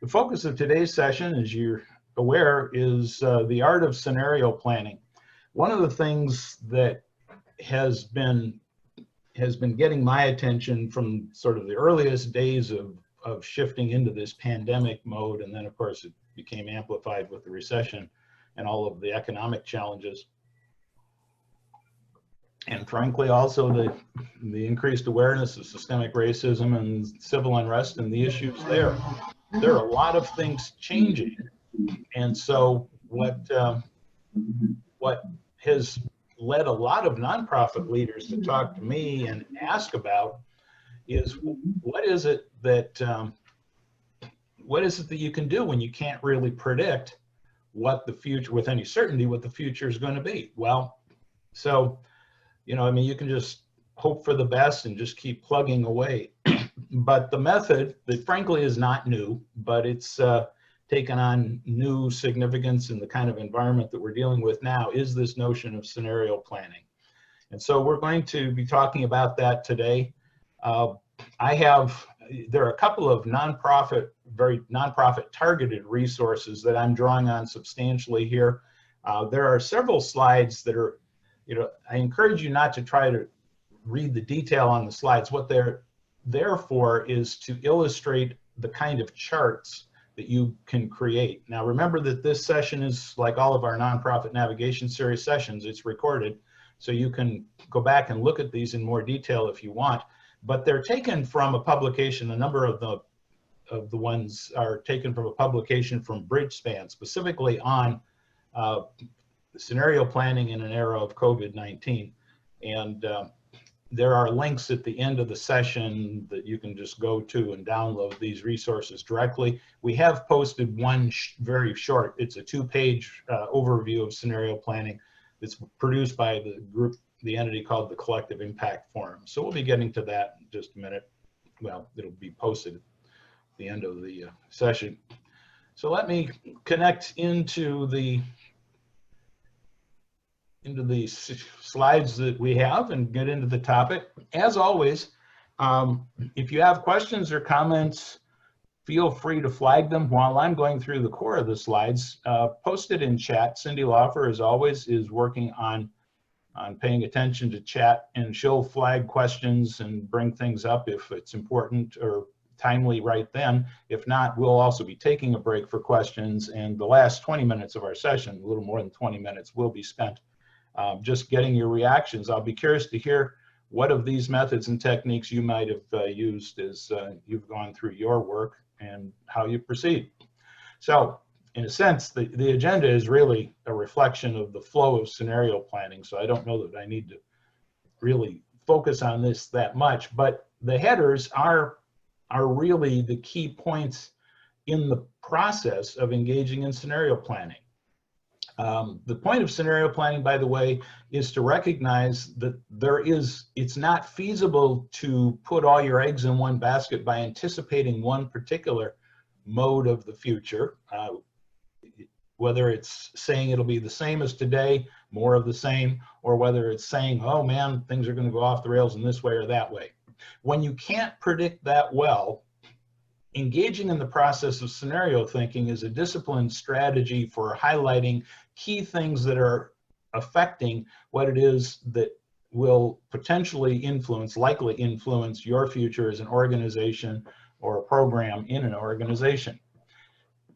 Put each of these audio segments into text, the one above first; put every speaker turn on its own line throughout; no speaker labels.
The focus of today's session, as you're aware, is the art of scenario planning. One of the things that has been getting my attention from sort of the earliest days of shifting into this pandemic mode, and then of course it became amplified with the recession and all of the economic challenges, and frankly also the increased awareness of systemic racism and civil unrest and the issues there. There are a lot of things changing, and so what has led a lot of nonprofit leaders to talk to me and ask about is what is it that you can do when you can't really predict what the future, with any certainty, what the future is going to be? Well, so, you know, I mean, you can just hope for the best and just keep plugging away. But the method, that frankly is not new, but it's taken on new significance in the kind of environment that we're dealing with now, is this notion of scenario planning. And so we're going to be talking about that today. There are a couple of very nonprofit targeted resources that I'm drawing on substantially here. There are several slides that are, you know, I encourage you not to try to read the detail on the slides. What they're there for is to illustrate the kind of charts that you can create. Now remember that this session is like all of our nonprofit navigation series sessions, it's recorded, so you can go back and look at these in more detail if you want. But they're taken from a publication. A number of the ones are taken from a publication from Bridgespan, specifically on scenario planning in an era of COVID-19. And there are links at the end of the session that you can just go to and download these resources directly. We have posted one very short, it's a 2-page overview of scenario planning that's produced by the entity called the Collective Impact Forum. So we'll be getting to that in just a minute. Well, it'll be posted at the end of the session. So let me connect into the slides that we have and get into the topic. As always, if you have questions or comments, feel free to flag them while I'm going through the core of the slides. Post it in chat. Cindy Laufer, as always, is working on paying attention to chat, and she'll flag questions and bring things up if it's important or timely right then. If not, we'll also be taking a break for questions, and the last 20 minutes of our session, a little more than 20 minutes, will be spent just getting your reactions. I'll be curious to hear what of these methods and techniques you might have used as you've gone through your work and how you proceed. So in a sense, the agenda is really a reflection of the flow of scenario planning. So I don't know that I need to really focus on this that much, but the headers are really the key points in the process of engaging in scenario planning. The point of scenario planning, by the way, is to recognize that it's not feasible to put all your eggs in one basket by anticipating one particular mode of the future, whether it's saying it'll be the same as today, more of the same, or whether it's saying, oh man, things are going to go off the rails in this way or that way. When you can't predict that well, engaging in the process of scenario thinking is a disciplined strategy for highlighting key things that are affecting what it is that will potentially likely influence your future as an organization or a program in an organization.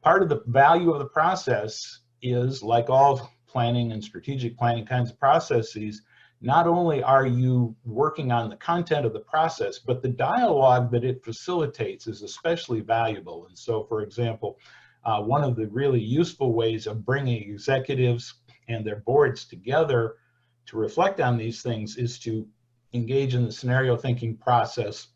Part of the value of the process is, like all planning and strategic planning kinds of processes, not only are you working on the content of the process, but the dialogue that it facilitates is especially valuable. And so, for example, one of the really useful ways of bringing executives and their boards together to reflect on these things is to engage in the scenario thinking process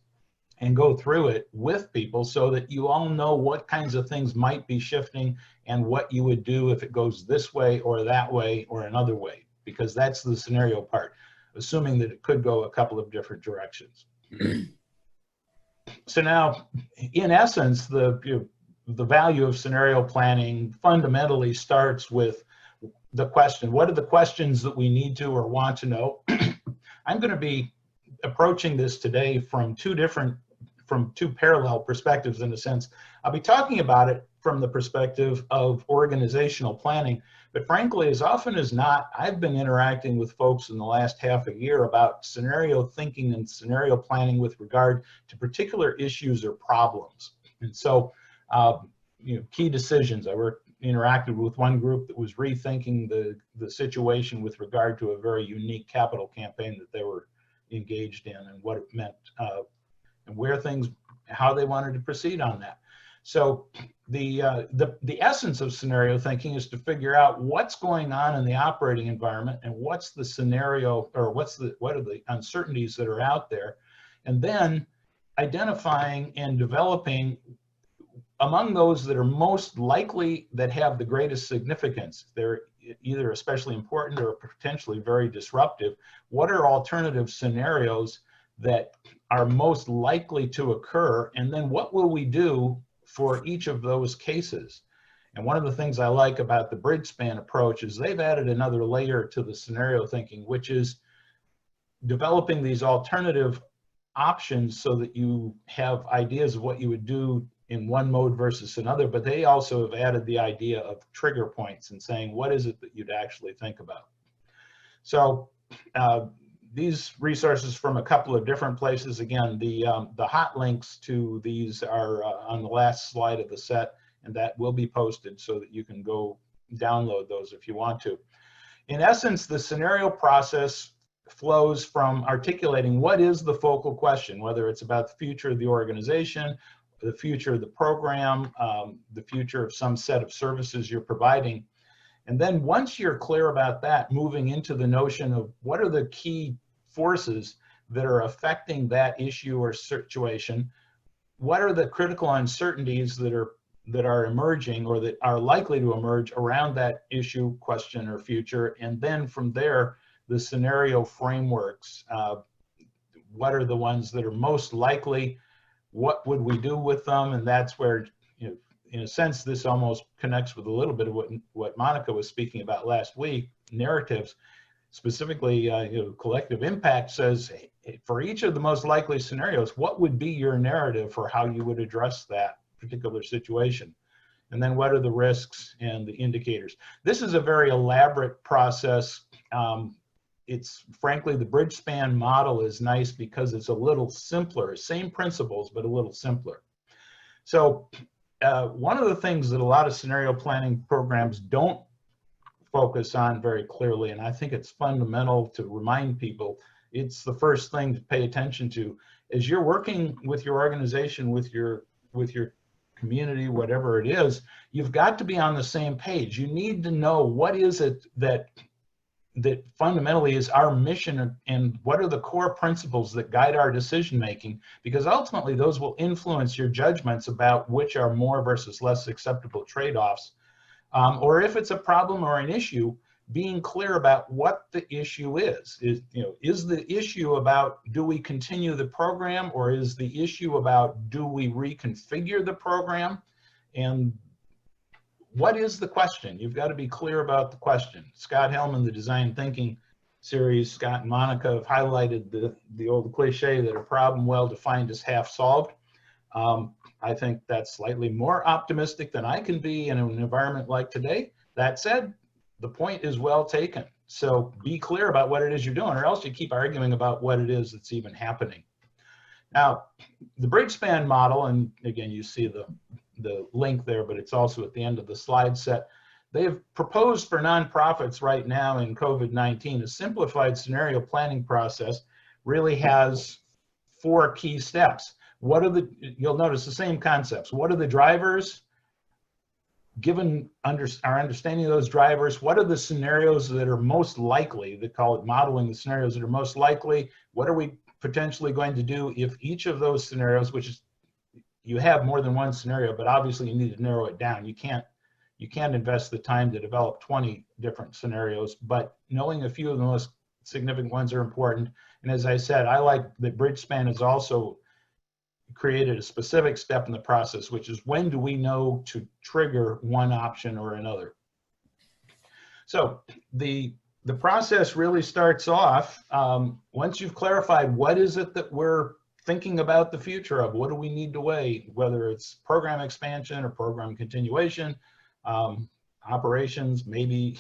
and go through it with people so that you all know what kinds of things might be shifting and what you would do if it goes this way or that way or another way, because that's the scenario part, assuming that it could go a couple of different directions. So now, in essence, the value of scenario planning fundamentally starts with the question, what are the questions that we need to or want to know? I'm going to be approaching this today from two different from two parallel perspectives in a sense. I'll be talking about it from the perspective of organizational planning, but frankly, as often as not, I've been interacting with folks in the last half a year about scenario thinking and scenario planning with regard to particular issues or problems. And so, key decisions. I interacted with one group that was rethinking the situation with regard to a very unique capital campaign that they were engaged in and what it meant and how they wanted to proceed on that. So the essence of scenario thinking is to figure out what's going on in the operating environment and what's the scenario, or what are the uncertainties that are out there, and then identifying and developing among those that are most likely, that have the greatest significance. They're either especially important or potentially very disruptive. What are alternative scenarios that are most likely to occur? And then what will we do for each of those cases? And one of the things I like about the bridge span approach is they've added another layer to the scenario thinking, which is developing these alternative options so that you have ideas of what you would do in one mode versus another, but they also have added the idea of trigger points and saying, what is it that you'd actually think about? So these resources from a couple of different places. Again, the hot links to these are on the last slide of the set, and that will be posted so that you can go download those if you want to. In essence, the scenario process flows from articulating what is the focal question, whether it's about the future of the organization, the future of the program, the future of some set of services you're providing. And then once you're clear about that, moving into the notion of what are the key forces that are affecting that issue or situation, what are the critical uncertainties that are emerging or that are likely to emerge around that issue, question, or future, and then from there, the scenario frameworks. What are the ones that are most likely? What would we do with them? And that's where, in a sense, this almost connects with a little bit of what Monica was speaking about last week. Narratives, specifically, collective impact says, hey, for each of the most likely scenarios, what would be your narrative for how you would address that particular situation? And then what are the risks and the indicators? This is a very elaborate process. It's frankly, the bridge span model is nice because it's a little simpler, same principles, but a little simpler. So one of the things that a lot of scenario planning programs don't focus on very clearly, and I think it's fundamental to remind people, it's the first thing to pay attention to, is you're working with your organization, with your community, whatever it is, you've got to be on the same page. You need to know what is it that fundamentally is our mission, and what are the core principles that guide our decision making, because ultimately those will influence your judgments about which are more versus less acceptable trade-offs, or if it's a problem or an issue, being clear about what the issue is the issue about, do we continue the program, or is the issue about, do we reconfigure the program? And what is the question? You've got to be clear about the question. Scott Hellman, the Design Thinking series, Scott and Monica have highlighted the old cliche that a problem well defined is half solved. I think that's slightly more optimistic than I can be in an environment like today. That said, the point is well taken. So be clear about what it is you're doing, or else you keep arguing about what it is that's even happening. Now, the bridge span model, and again, you see the link there, but it's also at the end of the slide set. They've proposed for nonprofits right now in COVID-19, a simplified scenario planning process really has 4 key steps. You'll notice the same concepts. What are the drivers? Given our understanding of those drivers, what are the scenarios that are most likely? They call it modeling the scenarios that are most likely. What are we potentially going to do if each of those scenarios, which is, you have more than one scenario, but obviously you need to narrow it down. You can't invest the time to develop 20 different scenarios, but knowing a few of the most significant ones are important. And as I said, I like that bridge span has also created a specific step in the process, which is, when do we know to trigger one option or another? So the process really starts off, once you've clarified what is it that we're thinking about the future of what do we need to weigh, whether it's program expansion or program continuation, operations, maybe,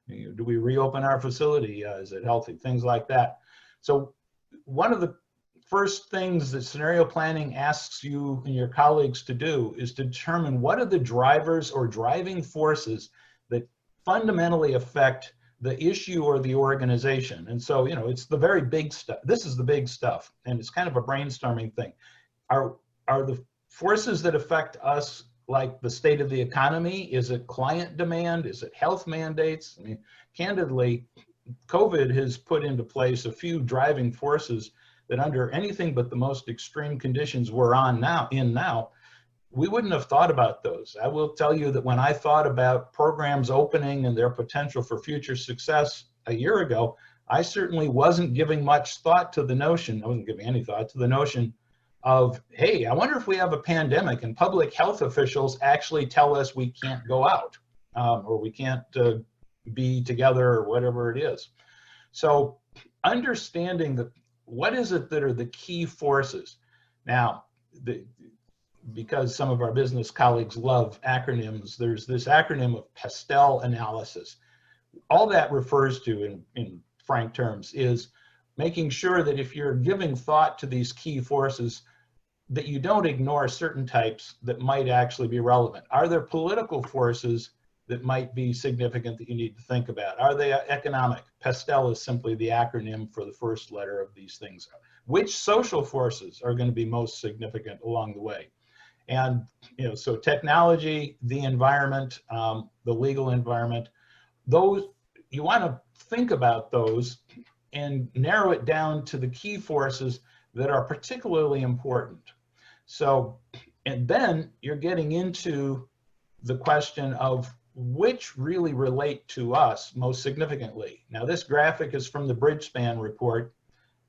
do we reopen our facility? Is it healthy? Things like that. So one of the first things that scenario planning asks you and your colleagues to do is to determine what are the drivers or driving forces that fundamentally affect the issue or the organization. And so, it's the very big stuff. This is the big stuff, and it's kind of a brainstorming thing. Are the forces that affect us like the state of the economy? Is it client demand? Is it health mandates? I mean, candidly, COVID has put into place a few driving forces that under anything but the most extreme conditions we're in now, we wouldn't have thought about those. I will tell you that when I thought about programs opening and their potential for future success a year ago, I certainly wasn't giving much thought to the notion, I wasn't giving any thought to the notion of, hey, I wonder if we have a pandemic and public health officials actually tell us we can't go out or we can't be together or whatever it is. So understanding that, what is it that are the key forces? Now, because some of our business colleagues love acronyms, there's this acronym of PESTEL Analysis. All that refers to, in frank terms, is making sure that if you're giving thought to these key forces, that you don't ignore certain types that might actually be relevant. Are there political forces that might be significant that you need to think about? Are they economic? PESTEL is simply the acronym for the first letter of these things. Which social forces are going to be most significant along the way? And, so technology, the environment, the legal environment, those, you want to think about those and narrow it down to the key forces that are particularly important. So, and then you're getting into the question of which really relate to us most significantly. Now, this graphic is from the Bridgespan report.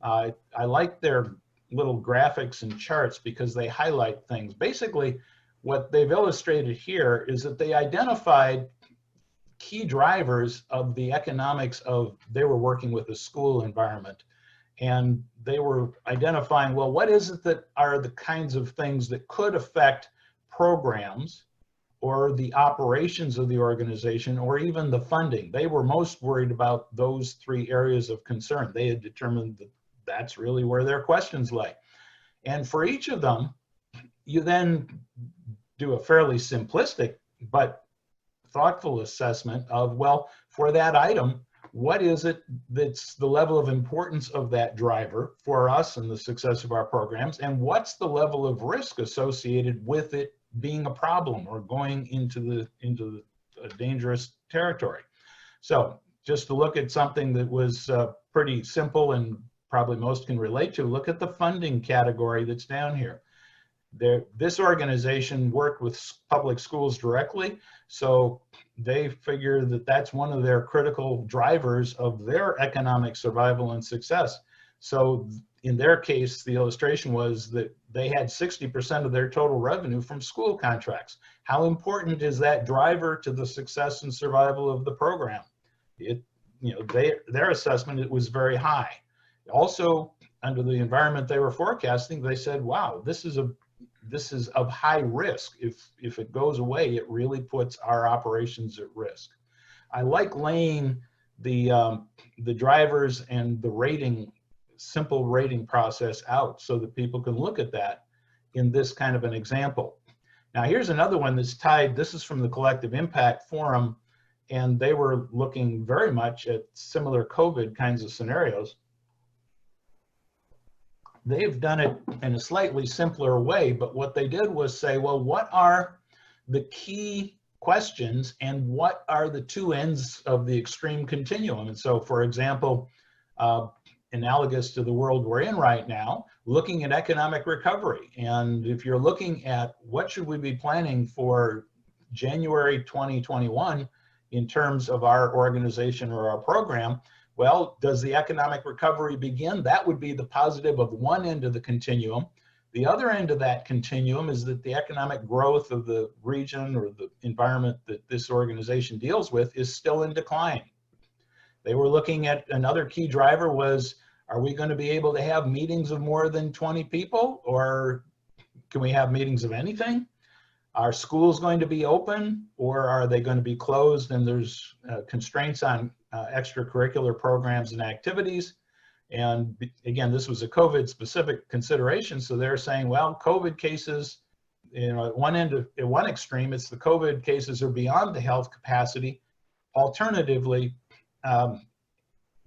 I like their little graphics and charts because they highlight things. Basically, what they've illustrated here is that they identified key drivers of the economics of, they were working with a school environment, and they were identifying, well, what is it that are the kinds of things that could affect programs or the operations of the organization or even the funding? They were most worried about those three areas of concern. They had determined that that's really where their questions lay. And for each of them, you then do a fairly simplistic but thoughtful assessment of, well, for that item, what is it that's the level of importance of that driver for us and the success of our programs, and what's the level of risk associated with it being a problem or going into a dangerous territory? So just to look at something that was pretty simple and probably most can relate to, look at the funding category that's down here. This organization worked with public schools directly, so they figure that that's one of their critical drivers of their economic survival and success. So in their case, the illustration was that they had 60% of their total revenue from school contracts. How important is that driver to the success and survival of the program? Their assessment, it was very high. Also, under the environment they were forecasting, they said, wow, this is of high risk. If it goes away, it really puts our operations at risk. I like laying the drivers and the simple rating process out so that people can look at that in this kind of an example. Now, here's another one that's tied. This is from the Collective Impact Forum, and they were looking very much at similar COVID kinds of scenarios. They've done it in a slightly simpler way, but what they did was say, well, what are the key questions and what are the two ends of the extreme continuum? And so, for example, analogous to the world we're in right now, looking at economic recovery. And if you're looking at what should we be planning for January 2021 in terms of our organization or our program, well, does the economic recovery begin? That would be the positive of one end of the continuum. The other end of that continuum is that the economic growth of the region or the environment that this organization deals with is still in decline. They were looking at another key driver was Are we going to be able to have meetings of more than 20 people, or can we have meetings of anything? Are schools going to be open, or are they going to be closed and there's constraints on extracurricular programs and activities? And again, this was a COVID specific consideration. So they're saying, well, COVID cases, you know, at one extreme, it's the COVID cases are beyond the health capacity. Alternatively,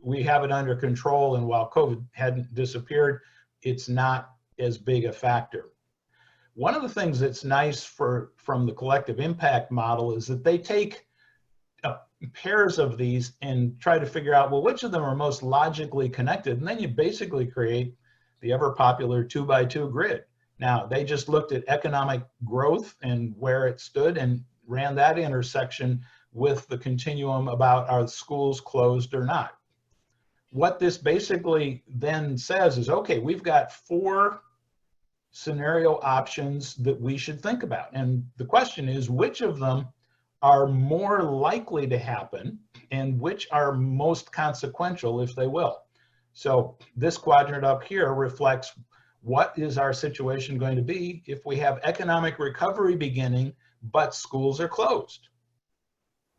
we have it under control, and while COVID hadn't disappeared, it's not as big a factor. One of the things that's nice from the collective impact model is that they take pairs of these and try to figure out, well, which of them are most logically connected, and then you basically create the ever popular 2x2 grid. Now, they just looked at economic growth and where it stood and ran that intersection with the continuum about are the schools closed or not. What this basically then says is, okay, we've got 4 scenario options that we should think about. And the question is, which of them are more likely to happen and which are most consequential, if they will? So this quadrant up here reflects what is our situation going to be if we have economic recovery beginning, but schools are closed.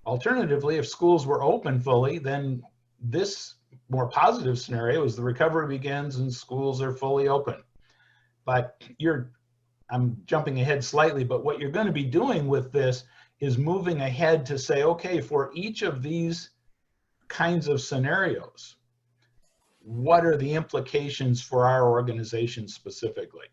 Alternatively, if schools were open fully, then this more positive scenario is the recovery begins and schools are fully open. But I'm jumping ahead slightly, but what you're going to be doing with this is moving ahead to say, okay, for each of these kinds of scenarios, what are the implications for our organization specifically?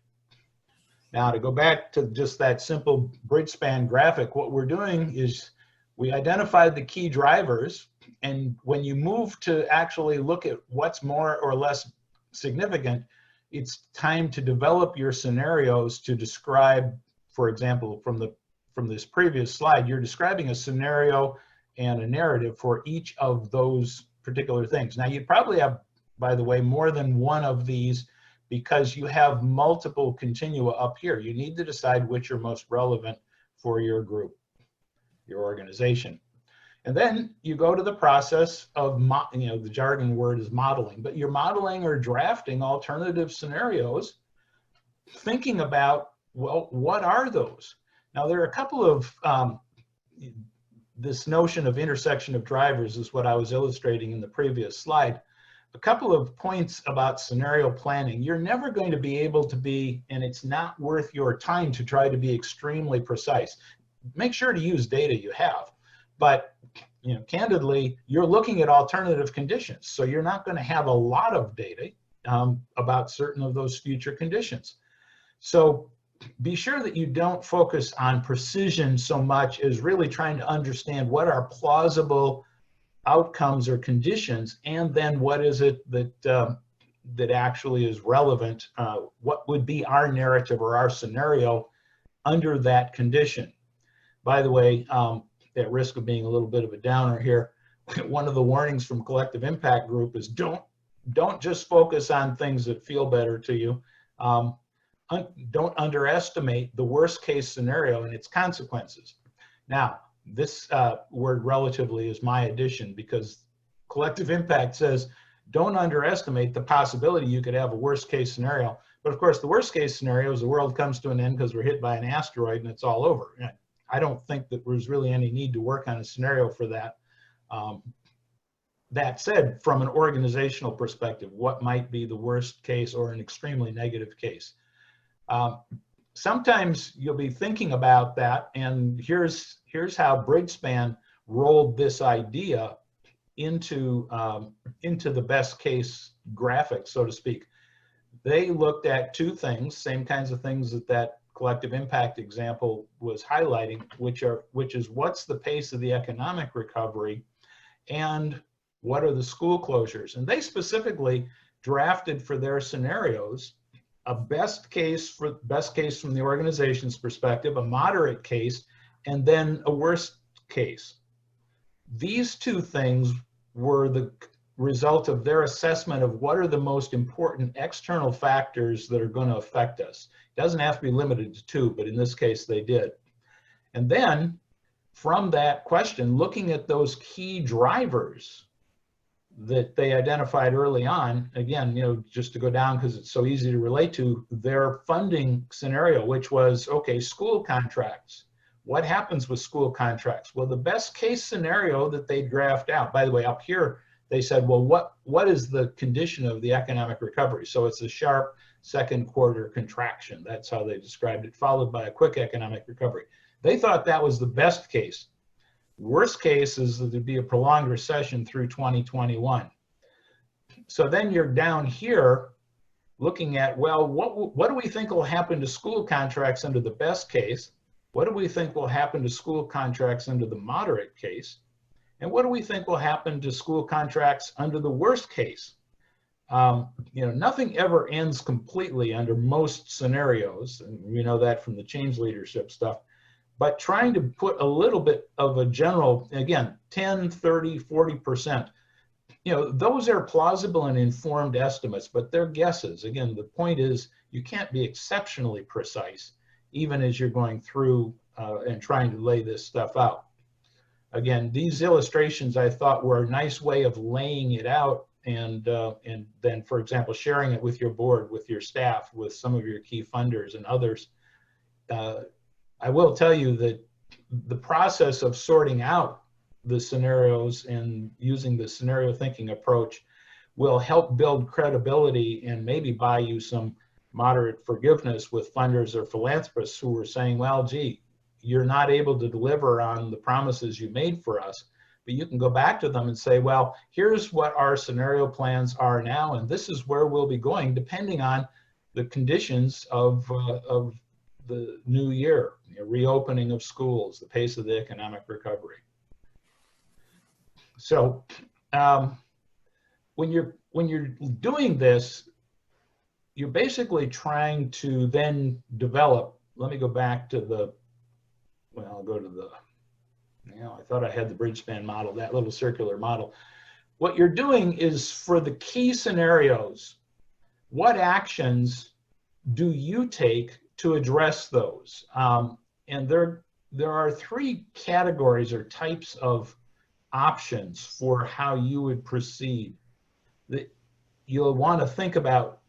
Now, to go back to just that simple bridge span graphic, what we're doing is we identified the key drivers, and when you move to actually look at what's more or less significant, it's time to develop your scenarios to describe, for example, from this previous slide, you're describing a scenario and a narrative for each of those particular things. Now, you probably have, by the way, more than one of these because you have multiple continua up here. You need to decide which are most relevant for your group, your organization. And then you go to the process of, the jargon word is modeling, but you're modeling or drafting alternative scenarios, thinking about, well, what are those? Now, there are a couple of, this notion of intersection of drivers is what I was illustrating in the previous slide. A couple of points about scenario planning. You're never going to be able to be, and it's not worth your time to try to be extremely precise. Make sure to use data you have, but candidly, you're looking at alternative conditions. So you're not going to have a lot of data about certain of those future conditions. So be sure that you don't focus on precision so much as really trying to understand what are plausible outcomes or conditions, and then what is it that actually is relevant, what would be our narrative or our scenario under that condition. By the way, at risk of being a little bit of a downer here, one of the warnings from Collective Impact Group is don't just focus on things that feel better to you. Don't underestimate the worst case scenario and its consequences. Now, this word relatively is my addition, because Collective Impact says don't underestimate the possibility you could have a worst case scenario. But of course, the worst case scenario is the world comes to an end because we're hit by an asteroid and it's all over. I don't think that there's really any need to work on a scenario for that. That said, from an organizational perspective, what might be the worst case or an extremely negative case? Sometimes you'll be thinking about that, and here's how Bridgespan rolled this idea into the best case graphic, so to speak. They looked at 2 things, same kinds of things that collective impact example was highlighting, which is what's the pace of the economic recovery and what are the school closures. And they specifically drafted for their scenarios a best case from the organization's perspective, a moderate case, and then a worst case. These 2 things were the result of their assessment of what are the most important external factors that are going to affect us. It doesn't have to be limited to 2, but in this case they did. And then from that question, looking at those key drivers, that they identified early on, again, just to go down because it's so easy to relate to, their funding scenario, which was, okay, school contracts. What happens with school contracts? Well, the best case scenario that they draft out, by the way, up here, they said, well, what is the condition of the economic recovery? So it's a sharp second quarter contraction. That's how they described it, followed by a quick economic recovery. They thought that was the best case. Worst case is that there'd be a prolonged recession through 2021. So then you're down here looking at, well, what do we think will happen to school contracts under the best case? What do we think will happen to school contracts under the moderate case? And what do we think will happen to school contracts under the worst case? Nothing ever ends completely under most scenarios, and we know that from the change leadership stuff. But trying to put a little bit of a general, again, 10, 30, 40%, those are plausible and informed estimates, but they're guesses. Again, the point is you can't be exceptionally precise, even as you're going through and trying to lay this stuff out. Again, these illustrations I thought were a nice way of laying it out and then, for example, sharing it with your board, with your staff, with some of your key funders and others. I will tell you that the process of sorting out the scenarios and using the scenario thinking approach will help build credibility and maybe buy you some moderate forgiveness with funders or philanthropists who were saying, well, gee, you're not able to deliver on the promises you made for us, but you can go back to them and say, well, here's what our scenario plans are now, and this is where we'll be going depending on the conditions of the new year, reopening of schools, the pace of the economic recovery. So when you're doing this, you're basically trying to then develop, let me go back to the, well, I'll go to the, I thought I had the bridge span model, that little circular model. What you're doing is for the key scenarios, what actions do you take to address those? And there are three categories or types of options for how you would proceed. That you'll want to think about,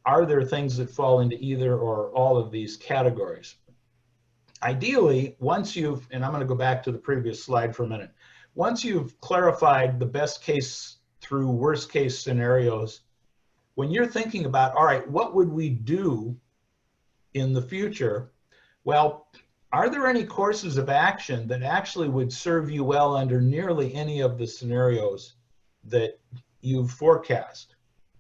are there things that fall into either or all of these categories? Ideally, once you've, and I'm going to go back to the previous slide for a minute, once you've clarified the best case through worst case scenarios, when you're thinking about, all right, what would we do in the future? Well, are there any courses of action that actually would serve you well under nearly any of the scenarios that you've forecast?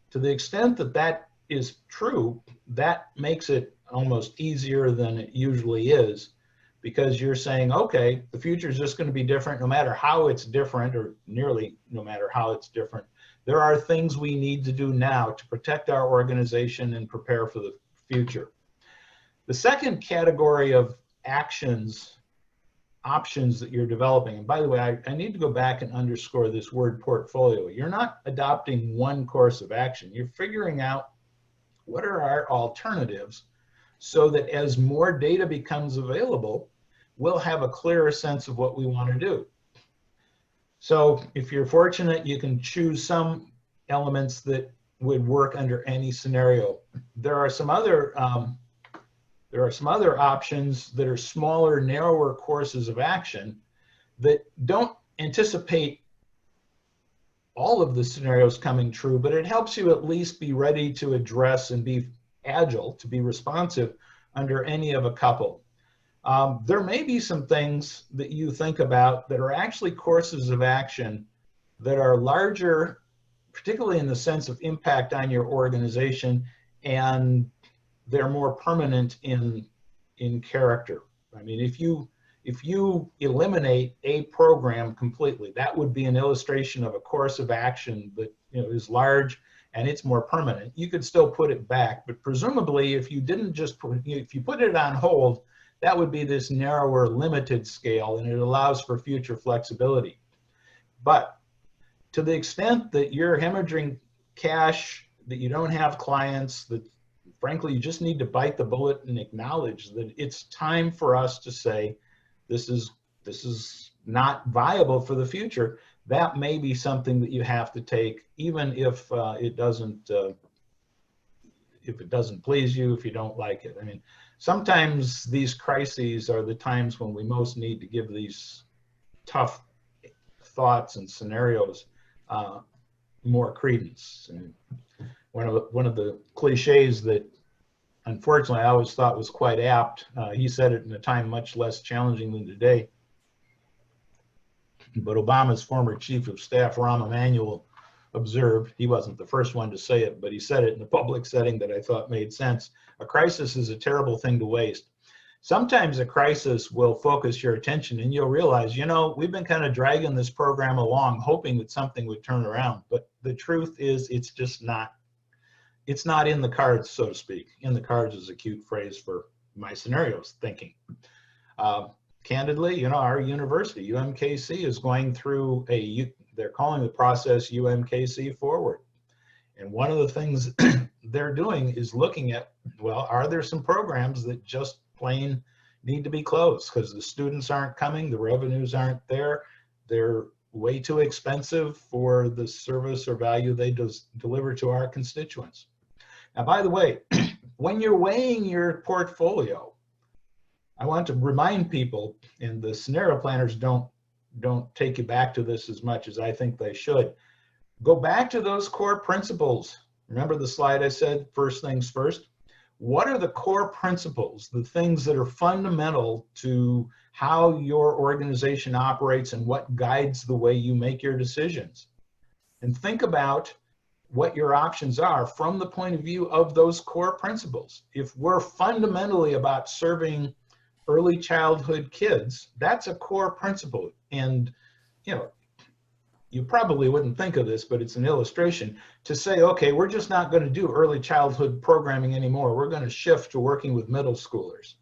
To the extent that that is true, that makes it almost easier than it usually is, because you're saying, okay, the future is just going to be different no matter how it's different, or nearly no matter how it's different. There are things we need to do now to protect our organization and prepare for the future. The second category of options that you're developing, and by the way, I need to go back and underscore this word portfolio. You're not adopting one course of action. You're figuring out what are our alternatives so that as more data becomes available, we'll have a clearer sense of what we want to do. So if you're fortunate, you can choose some elements that would work under any scenario. There are some other options that are smaller, narrower courses of action that don't anticipate all of the scenarios coming true, but it helps you at least be ready to address and be agile, to be responsive under any of a couple. There may be some things that you think about that are actually courses of action that are larger, particularly in the sense of impact on your organization, and they're more permanent in character. I mean, if you eliminate a program completely, that would be an illustration of a course of action that is large and it's more permanent. You could still put it back, but presumably if you didn't just if you put it on hold, that would be this narrower, limited scale, and it allows for future flexibility. But to the extent that you're hemorrhaging cash, that you don't have clients, that frankly you just need to bite the bullet and acknowledge that it's time for us to say, this is not viable for the future, that may be something that you have to take, even if it doesn't please you, if you don't like it. I mean, sometimes these crises are the times when we most need to give these tough thoughts and scenarios more credence. And one of the cliches that unfortunately I always thought was quite apt, he said it in a time much less challenging than today, but Obama's former chief of staff, Rahm Emanuel, observed, he wasn't the first one to say it, but he said it in a public setting that I thought made sense. A crisis is a terrible thing to waste. Sometimes a crisis will focus your attention and you'll realize, you know, we've been kind of dragging this program along, hoping that something would turn around. But the truth is, it's just not, it's not in the cards, so to speak. In the cards is a cute phrase for my scenarios thinking. Candidly, you know, our university, UMKC, is going through they're calling the process UMKC Forward. And one of the things they're doing is looking at, well, are there some programs that just plain need to be closed because the students aren't coming, the revenues aren't there, they're way too expensive for the service or value they deliver to our constituents. Now, by the way, when you're weighing your portfolio, I want to remind people, and the scenario planners don't take you back to this as much as I think they should. Go back to those core principles. Remember the slide I said, first things first? What are the core principles, the things that are fundamental to how your organization operates and what guides the way you make your decisions? And think about what your options are from the point of view of those core principles. If we're fundamentally about serving early childhood kids, that's a core principle. And, you know, you probably wouldn't think of this, but it's an illustration to say, okay, we're just not going to do early childhood programming anymore. We're going to shift to working with middle schoolers.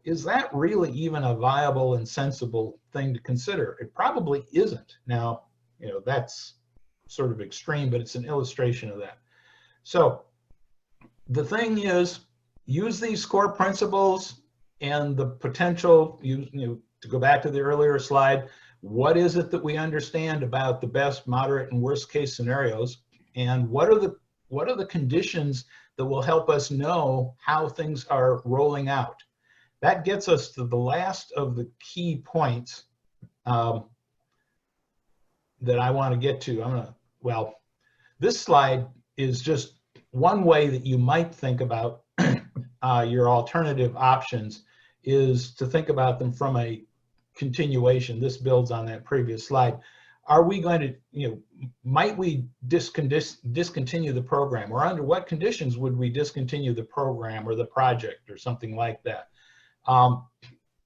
Is that really even a viable and sensible thing to consider? It probably isn't. Now, you know, that's sort of extreme, but it's an illustration of that. So the thing is, use these core principles and the potential, you know, to go back to the earlier slide, what is it that we understand about the best, moderate, and worst case scenarios? And what are the conditions that will help us know how things are rolling out? That gets us to the last of the key points that I want to get to. Well, this slide is just one way that you might think about your alternative options, is to think about them from a continuation. This builds on that previous slide. Are we going to, you know, might we discontinue the program, or under what conditions would we discontinue the program or the project or something like that?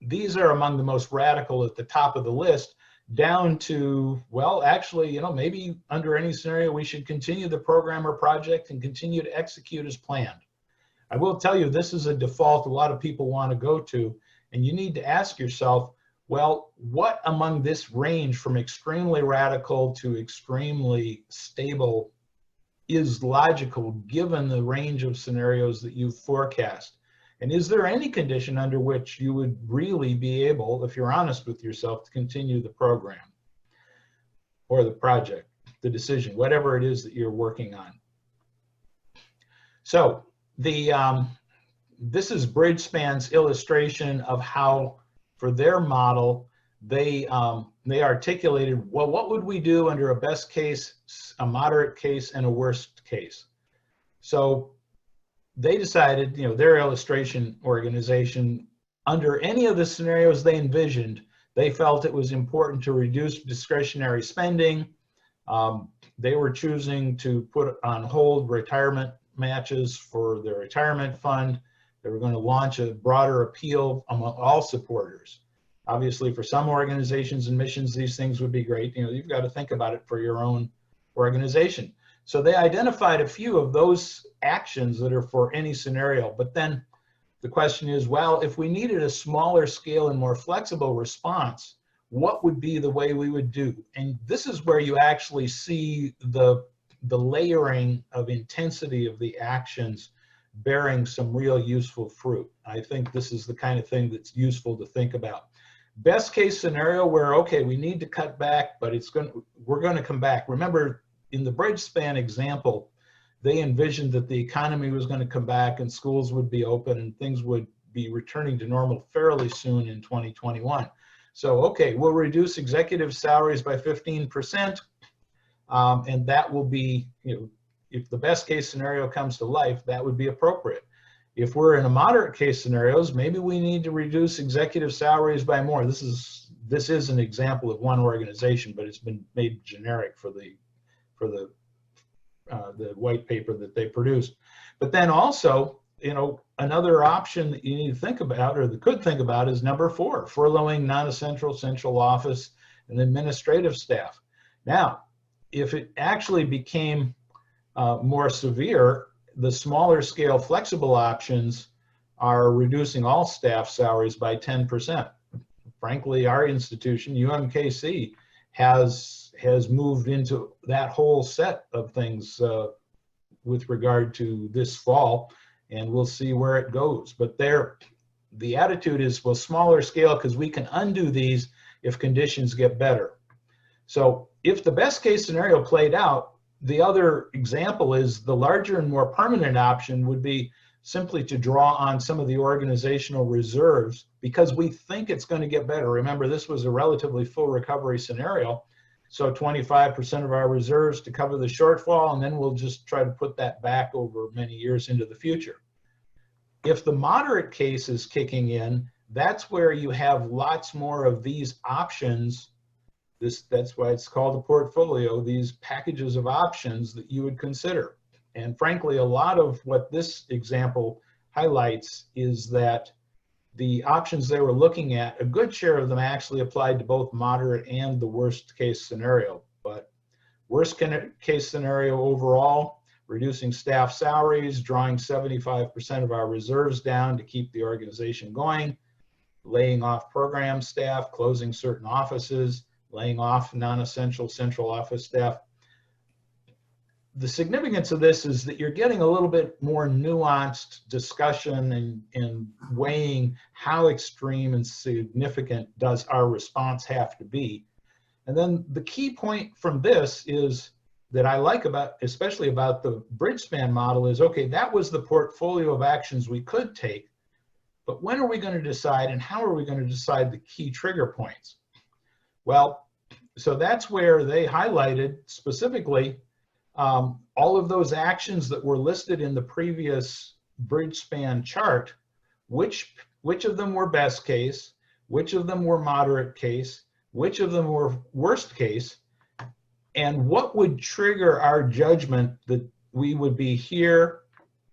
These are among the most radical at the top of the list, down to, well, actually, you know, maybe under any scenario we should continue the program or project and continue to execute as planned. I will tell you, this is a default a lot of people want to go to, and you need to ask yourself, well, what among this range from extremely radical to extremely stable is logical given the range of scenarios that you forecast? And is there any condition under which you would really be able, if you're honest with yourself, to continue the program or the project, the decision, whatever it is that you're working on? So this is Bridgespan's illustration of how, for their model, they articulated, well, what would we do under a best case, a moderate case, and a worst case? So they decided, you know, their illustration organization, under any of the scenarios they envisioned, they felt it was important to reduce discretionary spending. They were choosing to put on hold retirement matches for their retirement fund. They were going to launch a broader appeal among all supporters. Obviously, for some organizations and missions, these things would be great. You know, you've got to think about it for your own organization. So they identified a few of those actions that are for any scenario. But then the question is, well, if we needed a smaller scale and more flexible response, what would be the way we would do? And this is where you actually see the layering of intensity of the actions bearing some real useful fruit. I think this is the kind of thing that's useful to think about. Best case scenario where, okay, we need to cut back, but we're going to come back. Remember, in the bridge span example, they envisioned that the economy was going to come back and schools would be open and things would be returning to normal fairly soon in 2021. So, okay, we'll reduce executive salaries by 15%, and that will be, if the best case scenario comes to life, that would be appropriate. If we're in a moderate case scenarios, maybe we need to reduce executive salaries by more. This is an example of one organization, but it's been made generic for the white paper that they produced. But then also, another option that you need to think about, or that could think about, is number 4, furloughing non-essential central office and administrative staff. Now, if it actually became more severe, the smaller scale flexible options are reducing all staff salaries by 10%. Frankly, our institution, UMKC, has moved into that whole set of things with regard to this fall, and we'll see where it goes. But the attitude is, well, smaller scale, because we can undo these if conditions get better. So if the best case scenario played out, the other example is the larger and more permanent option would be simply to draw on some of the organizational reserves because we think it's going to get better. Remember, this was a relatively full recovery scenario. So 25% of our reserves to cover the shortfall, and then we'll just try to put that back over many years into the future. If the moderate case is kicking in, that's where you have lots more of these options. That's why it's called a portfolio, these packages of options that you would consider. And frankly, a lot of what this example highlights is that the options they were looking at, a good share of them actually applied to both moderate and the worst case scenario. But worst case scenario overall, reducing staff salaries, drawing 75% of our reserves down to keep the organization going, laying off program staff, closing certain offices, laying off non-essential central office staff. The significance of this is that you're getting a little bit more nuanced discussion and weighing how extreme and significant does our response have to be. And then the key point from this is that I like especially about the bridge span model is, okay, that was the portfolio of actions we could take, but when are we going to decide and how are we going to decide the key trigger points? Well, so that's where they highlighted specifically all of those actions that were listed in the previous bridge span chart, which of them were best case, which of them were moderate case, which of them were worst case, and what would trigger our judgment that we would be here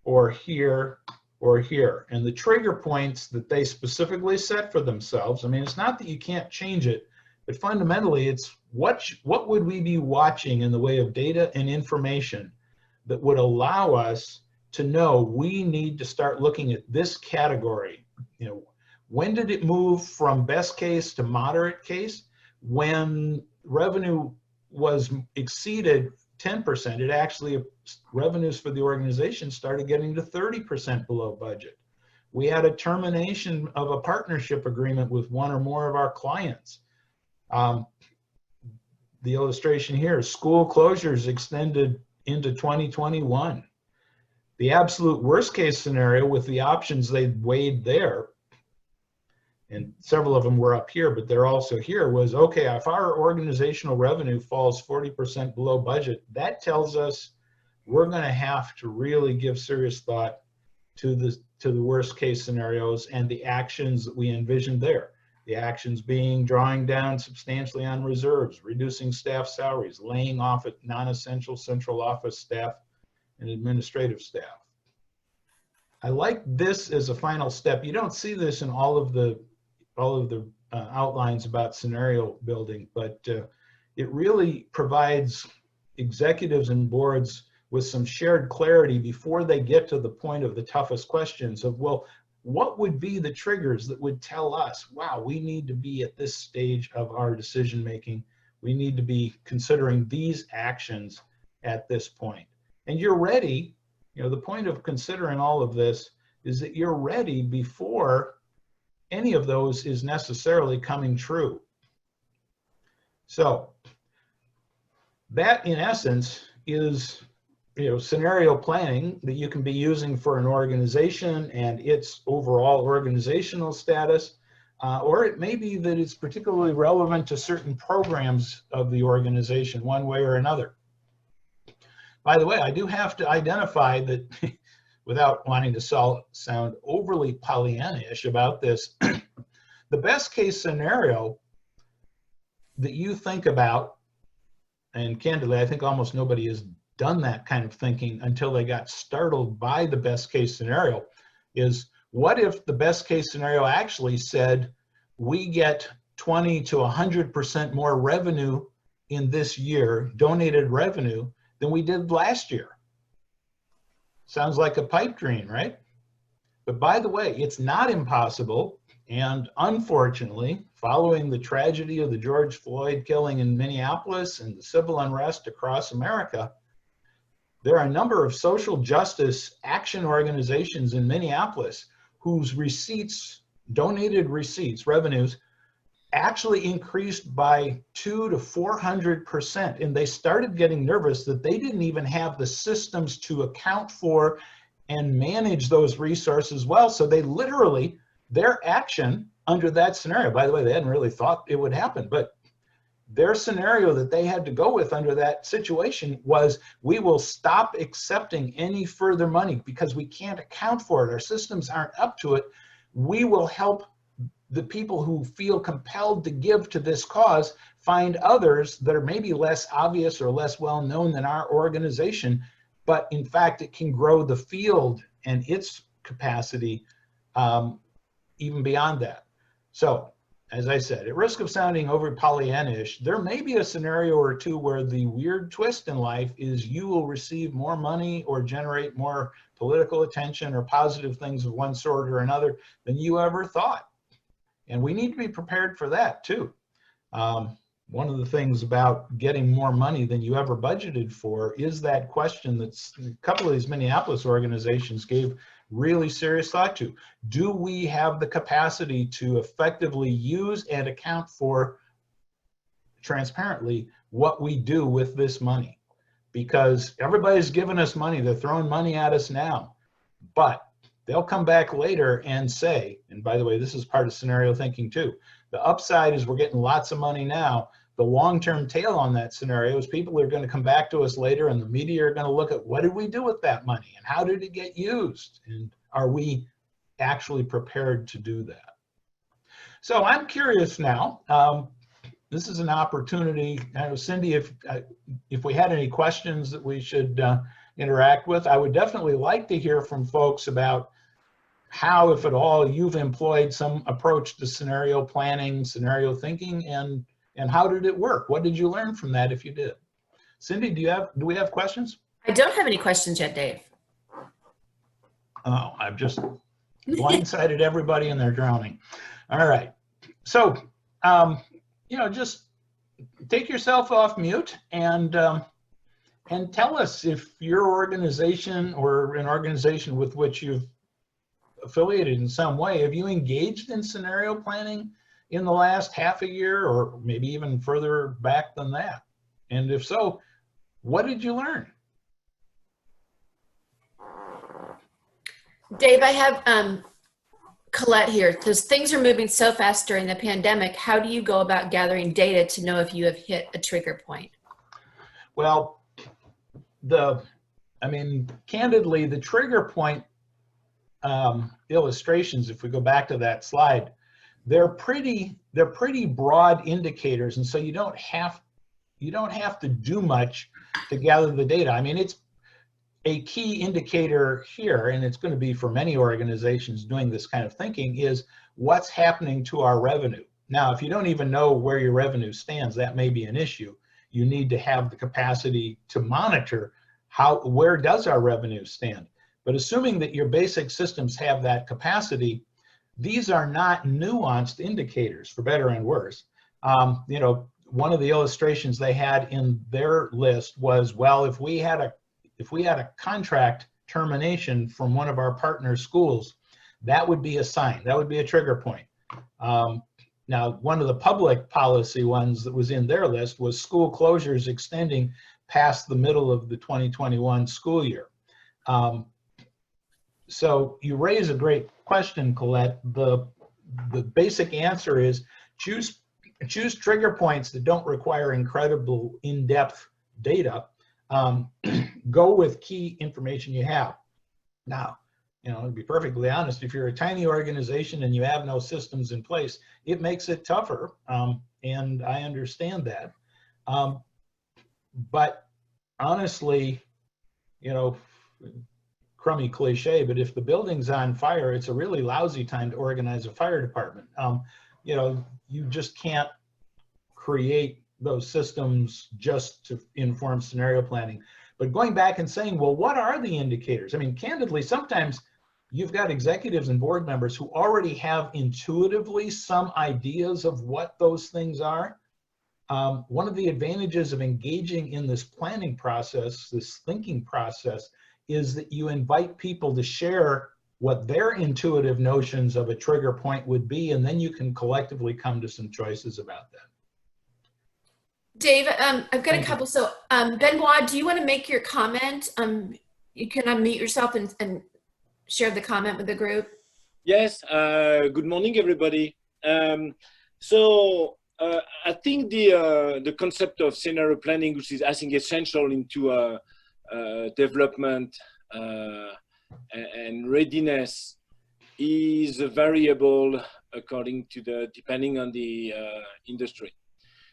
or here or here. And the trigger points that they specifically set for themselves, I mean, it's not that you can't change it, but fundamentally it's what would we be watching in the way of data and information that would allow us to know we need to start looking at this category. When did it move from best case to moderate case? When revenue was exceeded 10%, it actually, revenues for the organization started getting to 30% below budget. We had a termination of a partnership agreement with one or more of our clients. The illustration here, school closures extended into 2021. The absolute worst case scenario with the options they weighed there, and several of them were up here, but they're also here, was, okay, if our organizational revenue falls 40% below budget, that tells us we're going to have to really give serious thought to the worst case scenarios and the actions that we envisioned there. The actions being drawing down substantially on reserves, reducing staff salaries, laying off at non-essential central office staff and administrative staff. I like this as a final step. You don't see this in all of the outlines about scenario building, but it really provides executives and boards with some shared clarity before they get to the point of the toughest questions of, well, what would be the triggers that would tell us, wow, we need to be at this stage of our decision making. We need to be considering these actions at this point. And you're ready, the point of considering all of this is that you're ready before any of those is necessarily coming true. So that, in essence, is scenario planning that you can be using for an organization and its overall organizational status, or it may be that it's particularly relevant to certain programs of the organization one way or another. By the way, I do have to identify that without wanting to sound overly Pollyannish about this, the best case scenario that you think about, and candidly, I think almost nobody has done that kind of thinking until they got startled by the best case scenario, is what if the best case scenario actually said we get 20 to 100% more revenue in this year, donated revenue, than we did last year? Sounds like a pipe dream, right? But by the way, it's not impossible. And unfortunately, following the tragedy of the George Floyd killing in Minneapolis and the civil unrest across America, there are a number of social justice action organizations in Minneapolis whose receipts, donated receipts, revenues, actually increased by 200 to 400%. And they started getting nervous that they didn't even have the systems to account for and manage those resources well. So they literally, their action under that scenario, by the way, they hadn't really thought it would happen, but their scenario that they had to go with under that situation was, we will stop accepting any further money because we can't account for it. Our systems aren't up to it. We will help the people who feel compelled to give to this cause find others that are maybe less obvious or less well known than our organization, but in fact, it can grow the field and its capacity even beyond that. So, as I said, at risk of sounding over Pollyannish, there may be a scenario or two where the weird twist in life is you will receive more money or generate more political attention or positive things of one sort or another than you ever thought. And we need to be prepared for that too. One of the things about getting more money than you ever budgeted for is that question that a couple of these Minneapolis organizations gave really serious thought to. Do we have the capacity to effectively use and account for transparently what we do with this money? Because everybody's giving us money, they're throwing money at us now, but they'll come back later and say, and by the way, this is part of scenario thinking too, the upside is we're getting lots of money now. The long-term tail on that scenario is people are going to come back to us later and the media are going to look at what did we do with that money and how did it get used? And are we actually prepared to do that? So I'm curious now, this is an opportunity. I know, Cindy, if we had any questions that we should interact with, I would definitely like to hear from folks about how, if at all, you've employed some approach to scenario planning, scenario thinking, and how did it work? What did you learn from that if you did? Cindy, do we have questions?
I don't have any questions yet, Dave.
Oh, I've just blindsided everybody and they're drowning. All right. So, just take yourself off mute and tell us if your organization or an organization with which you've affiliated in some way, have you engaged in scenario planning in the last half a year or maybe even further back than that? And if so, what did you learn?
Dave, I have Colette here. Because things are moving so fast during the pandemic, how do you go about gathering data to know if you have hit a trigger point? Well,
candidly, the trigger point illustrations, if we go back to that slide, they're pretty broad indicators, and so you don't have to do much to gather the data. I mean, it's a key indicator here, and it's going to be for many organizations doing this kind of thinking, is what's happening to our revenue. Now, if you don't even know where your revenue stands, that may be an issue. You need to have the capacity to monitor where does our revenue stand. But assuming that your basic systems have that capacity, these are not nuanced indicators, for better and worse. One of the illustrations they had in their list was, well, if we had a contract termination from one of our partner schools, that would be a sign, that would be a trigger point. Now, one of the public policy ones that was in their list was school closures extending past the middle of the 2021 school year. So you raise a great question, Colette. The basic answer is choose trigger points that don't require incredible in-depth data. Go with key information you have. Now, to be perfectly honest, if you're a tiny organization and you have no systems in place, it makes it tougher, and I understand that. But honestly, crummy cliche, but if the building's on fire, it's a really lousy time to organize a fire department. You just can't create those systems just to inform scenario planning. But going back and saying, well, what are the indicators? I mean, candidly, sometimes you've got executives and board members who already have intuitively some ideas of what those things are. One of the advantages of engaging in this planning process, this thinking process, is that you invite people to share what their intuitive notions of a trigger point would be, and then you can collectively come to some choices about that.
Dave, I've got a couple. So Benoit, do you want to make your comment? You can unmute yourself and share the comment with the group.
Yes, good morning, everybody. I think the concept of scenario planning, which is, I think, essential into development and readiness, is a variable depending on the industry.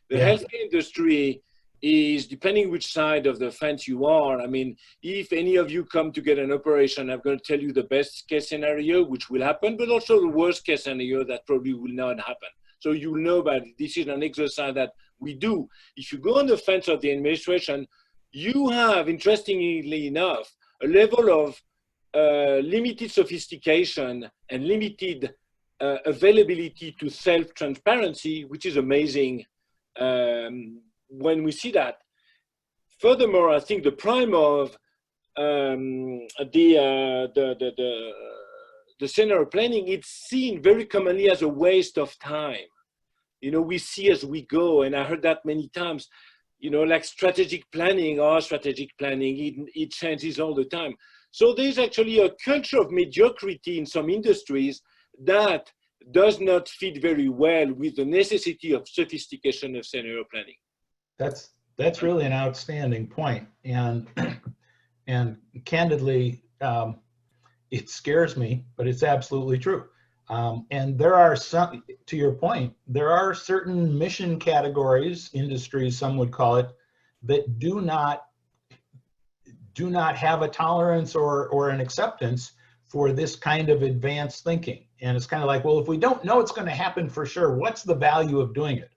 The healthcare industry is, depending which side of the fence you are. I mean, if any of you come to get an operation, I'm going to tell you the best case scenario, which will happen, but also the worst case scenario that probably will not happen. So you will know about it. This is an exercise that we do. If you go on the fence of the administration, you have, interestingly enough, a level of limited sophistication and limited availability to self-transparency, which is amazing when we see that. Furthermore, I think the prime of the scenario planning, it's seen very commonly as a waste of time. We see as we go, and I heard that many times, like strategic planning, it changes all the time. So there's actually a culture of mediocrity in some industries that does not fit very well with the necessity of sophistication of scenario planning.
That's really an outstanding point, and candidly, it scares me, but it's absolutely true. And there are some, to your point, there are certain mission categories, industries, some would call it, that do not have a tolerance or an acceptance for this kind of advanced thinking. And it's kind of like, well, if we don't know it's going to happen for sure, what's the value of doing it?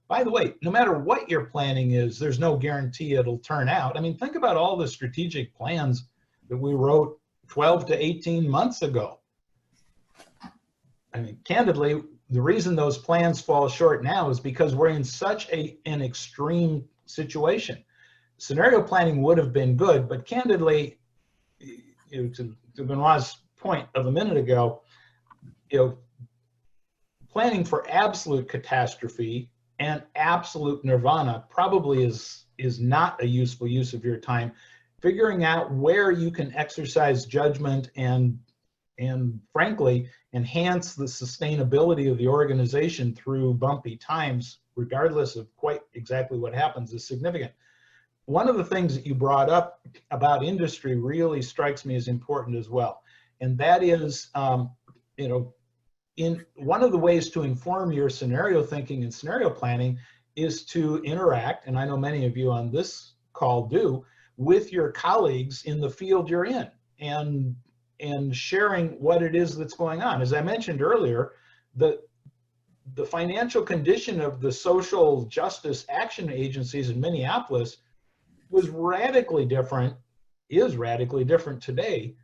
By the way, no matter what your planning is, there's no guarantee it'll turn out. I mean, think about all the strategic plans that we wrote 12 to 18 months ago. I mean, candidly, the reason those plans fall short now is because we're in such an extreme situation. Scenario planning would have been good, but candidly, to Benoit's point of a minute ago, planning for absolute catastrophe and absolute nirvana probably is not a useful use of your time. Figuring out where you can exercise judgment and frankly enhance the sustainability of the organization through bumpy times, regardless of quite exactly what happens, is significant. One of the things that you brought up about industry really strikes me as important as well, and that is, in one of the ways to inform your scenario thinking and scenario planning is to interact, and I know many of you on this call do, with your colleagues in the field you're in, and sharing what it is that's going on. As I mentioned earlier, the financial condition of the social justice action agencies in Minneapolis was radically different, is radically different today,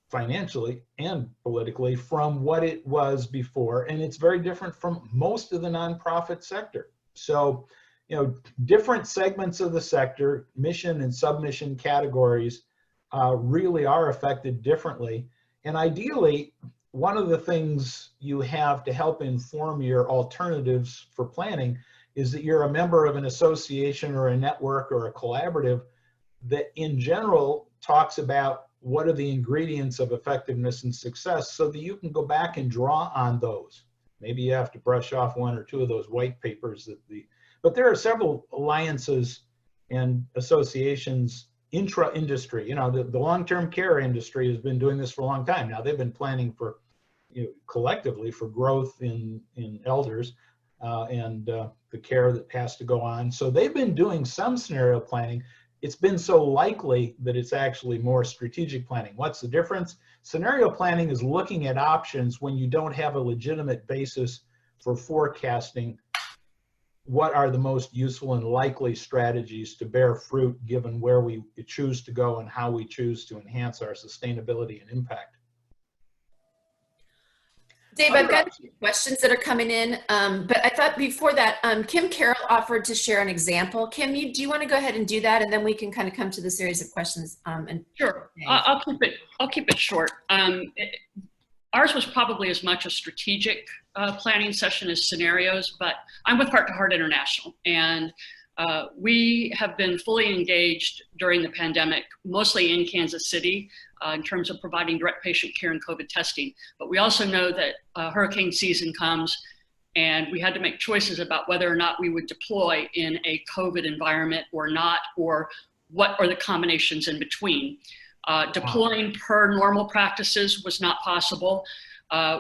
financially and politically, from what it was before, and it's very different from most of the nonprofit sector. So, different segments of the sector, mission and submission categories, really are affected differently. And ideally, one of the things you have to help inform your alternatives for planning is that you're a member of an association or a network or a collaborative that in general talks about what are the ingredients of effectiveness and success, so that you can go back and draw on those. Maybe you have to brush off one or two of those white papers but there are several alliances and associations intra-industry. You know, the long-term care industry has been doing this for a long time now. They've been planning for, collectively for growth in elders and the care that has to go on. So they've been doing some scenario planning. It's been so likely that it's actually more strategic planning. What's the difference? Scenario planning is looking at options when you don't have a legitimate basis for forecasting what are the most useful and likely strategies to bear fruit given where we choose to go and how we choose to enhance our sustainability and impact.
Dave, I've got a few questions that are coming in, but I thought before that, Kim Carroll offered to share an example. Kim, do you want to go ahead and do that, and then we can kind of come to the series of questions?
Sure, I'll keep it short. Ours was probably as much a strategic planning session as scenarios, but I'm with Heart to Heart International, and we have been fully engaged during the pandemic, mostly in Kansas City, in terms of providing direct patient care and COVID testing. But we also know that hurricane season comes, and we had to make choices about whether or not we would deploy in a COVID environment or not, or what are the combinations in between. Deploying per normal practices was not possible.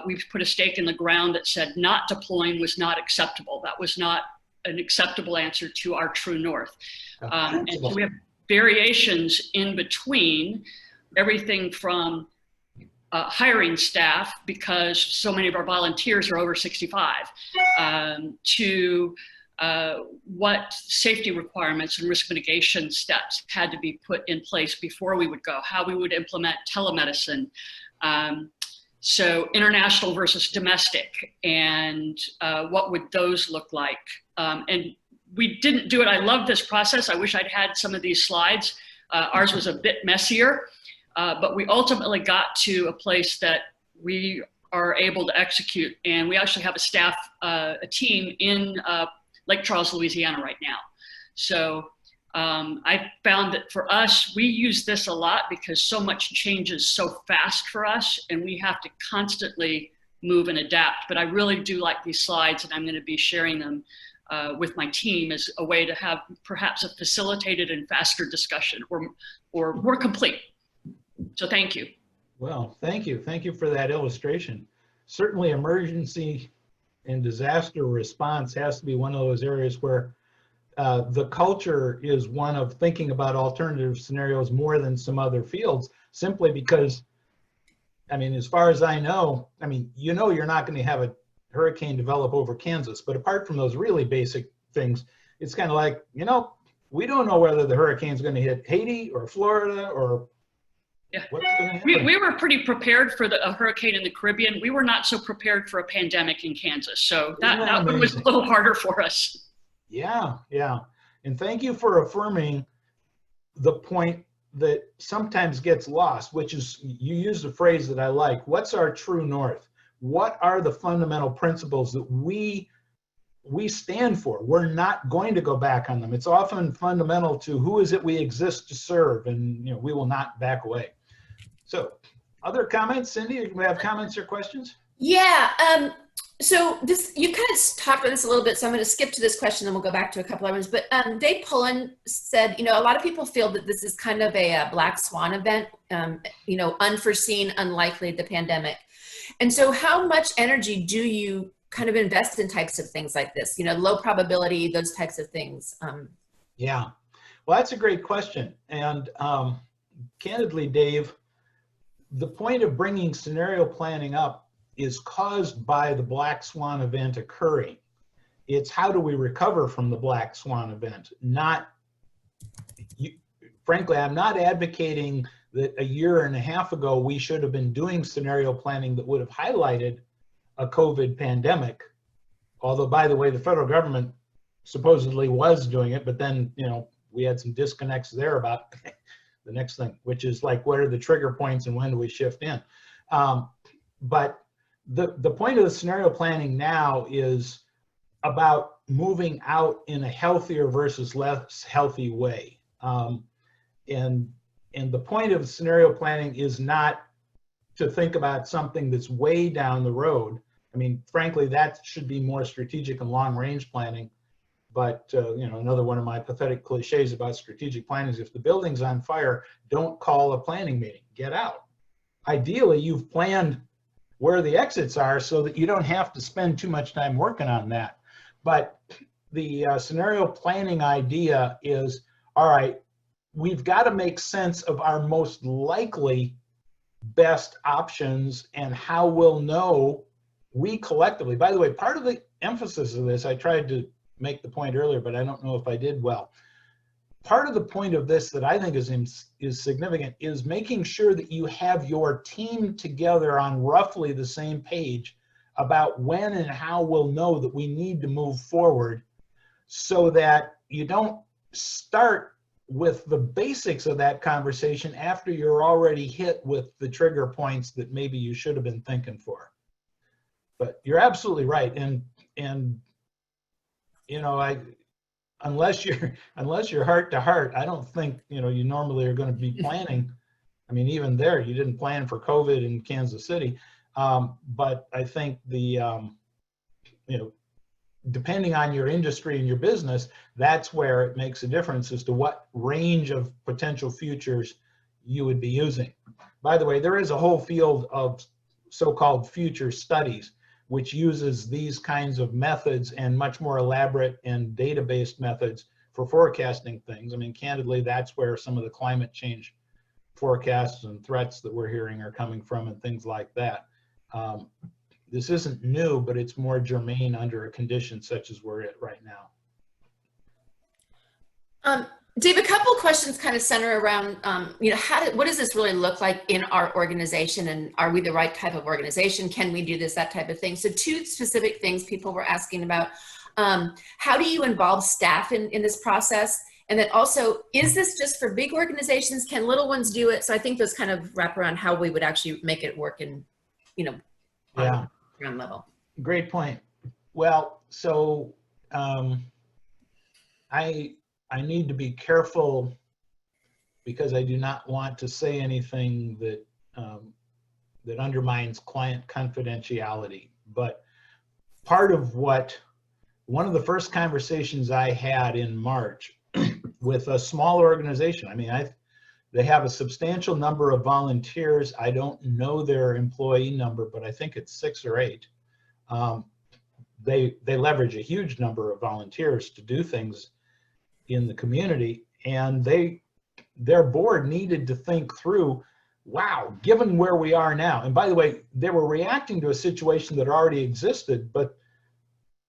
We've put a stake in the ground that said not deploying was not acceptable. That was not an acceptable answer to our true north. And so we have variations in between, everything from hiring staff, because so many of our volunteers are over 65, to what safety requirements and risk mitigation steps had to be put in place before we would go, how we would implement telemedicine. So international versus domestic, and what would those look like? And we didn't do it. I love this process. I wish I'd had some of these slides. Ours was a bit messier, but we ultimately got to a place that we are able to execute. And we actually have a team in Lake Charles, Louisiana right now. So I found that for us, we use this a lot because so much changes so fast for us, and we have to constantly move and adapt. But I really do like these slides, and I'm going to be sharing them with my team as a way to have perhaps a facilitated and faster discussion, or more complete. So thank you.
Well, thank you. Thank you for that illustration. Certainly emergency and disaster response has to be one of those areas where the culture is one of thinking about alternative scenarios more than some other fields, simply because, I mean, as far as I know, you're not going to have a hurricane develop over Kansas, but apart from those really basic things, it's kind of like, we don't know whether the hurricane's going to hit Haiti or Florida or what's going to happen.
We were pretty prepared for a hurricane in the Caribbean. We were not so prepared for a pandemic in Kansas. So that one was a little harder for us.
Yeah. And thank you for affirming the point that sometimes gets lost, which is, you used a phrase that I like. What's our true north? What are the fundamental principles that we stand for? We're not going to go back on them. It's often fundamental to who is it we exist to serve, and we will not back away. So, other comments, Cindy? Do we have comments or questions?
Yeah. So you kind of talked about this a little bit, so I'm going to skip to this question and we'll go back to a couple of others. But Dave Pullen said, a lot of people feel that this is kind of a black swan event, unforeseen, unlikely, the pandemic. And so how much energy do you kind of invest in types of things like this, low probability, those types of things?
Yeah, well, that's a great question. And candidly, Dave, the point of bringing scenario planning up is caused by the black swan event occurring. It's how do we recover from the black swan event? Frankly, I'm not advocating that a year and a half ago we should have been doing scenario planning that would have highlighted a COVID pandemic. Although, by the way, the federal government supposedly was doing it, but then, we had some disconnects there about the next thing, which is like, what are the trigger points and when do we shift in? but the point of the scenario planning now is about moving out in a healthier versus less healthy way. And the point of scenario planning is not to think about something that's way down the road. I mean, frankly, that should be more strategic and long range planning. But you know, another one of my pathetic cliches about strategic planning is if the building's on fire, don't call a planning meeting, get out. Ideally, you've planned where the exits are so that you don't have to spend too much time working on that. But the scenario planning idea is, all right, we've got to make sense of our most likely best options and how we'll know we collectively. By the way, part of the emphasis of this, I tried to make the point earlier, but I don't know if I did well. Part of the point of this that I think is significant is making sure that you have your team together on roughly the same page about when and how we'll know that we need to move forward, so that you don't start with the basics of that conversation after you're already hit with the trigger points that maybe you should have been thinking for. But you're absolutely right. And you know, unless you're heart to heart, I don't think, you know, you normally are going to be planning. I mean, even there, you didn't plan for COVID in Kansas City. But I think you know, depending on your industry and your business, that's where it makes a difference as to what range of potential futures you would be using. By the way, there is a whole field of so-called future studies, which uses these kinds of methods and much more elaborate and data-based methods for forecasting things. I mean, candidly, that's where some of the climate change forecasts and threats that we're hearing are coming from and things like that. This isn't new, but it's more germane under a condition such as we're at right now.
Dave, a couple questions kind of center around, you know, what does this really look like in our organization, and are we the right type of organization? Can we do this, that type of thing? So two specific things people were asking about. How do you involve staff in this process? And then also, is this just for big organizations? Can little ones do it? So I think those kind of wrap around how we would actually make it work in, you know,
yeah,
ground level.
Great point. Well, so I need to be careful because I do not want to say anything that that undermines client confidentiality. But part of one of the first conversations I had in March with a small organization, I mean, they have a substantial number of volunteers. I don't know their employee number, but I think it's 6 or 8. They leverage a huge number of volunteers to do things in the community, and their board needed to think through, wow, given where we are now. And by the way, they were reacting to a situation that already existed, but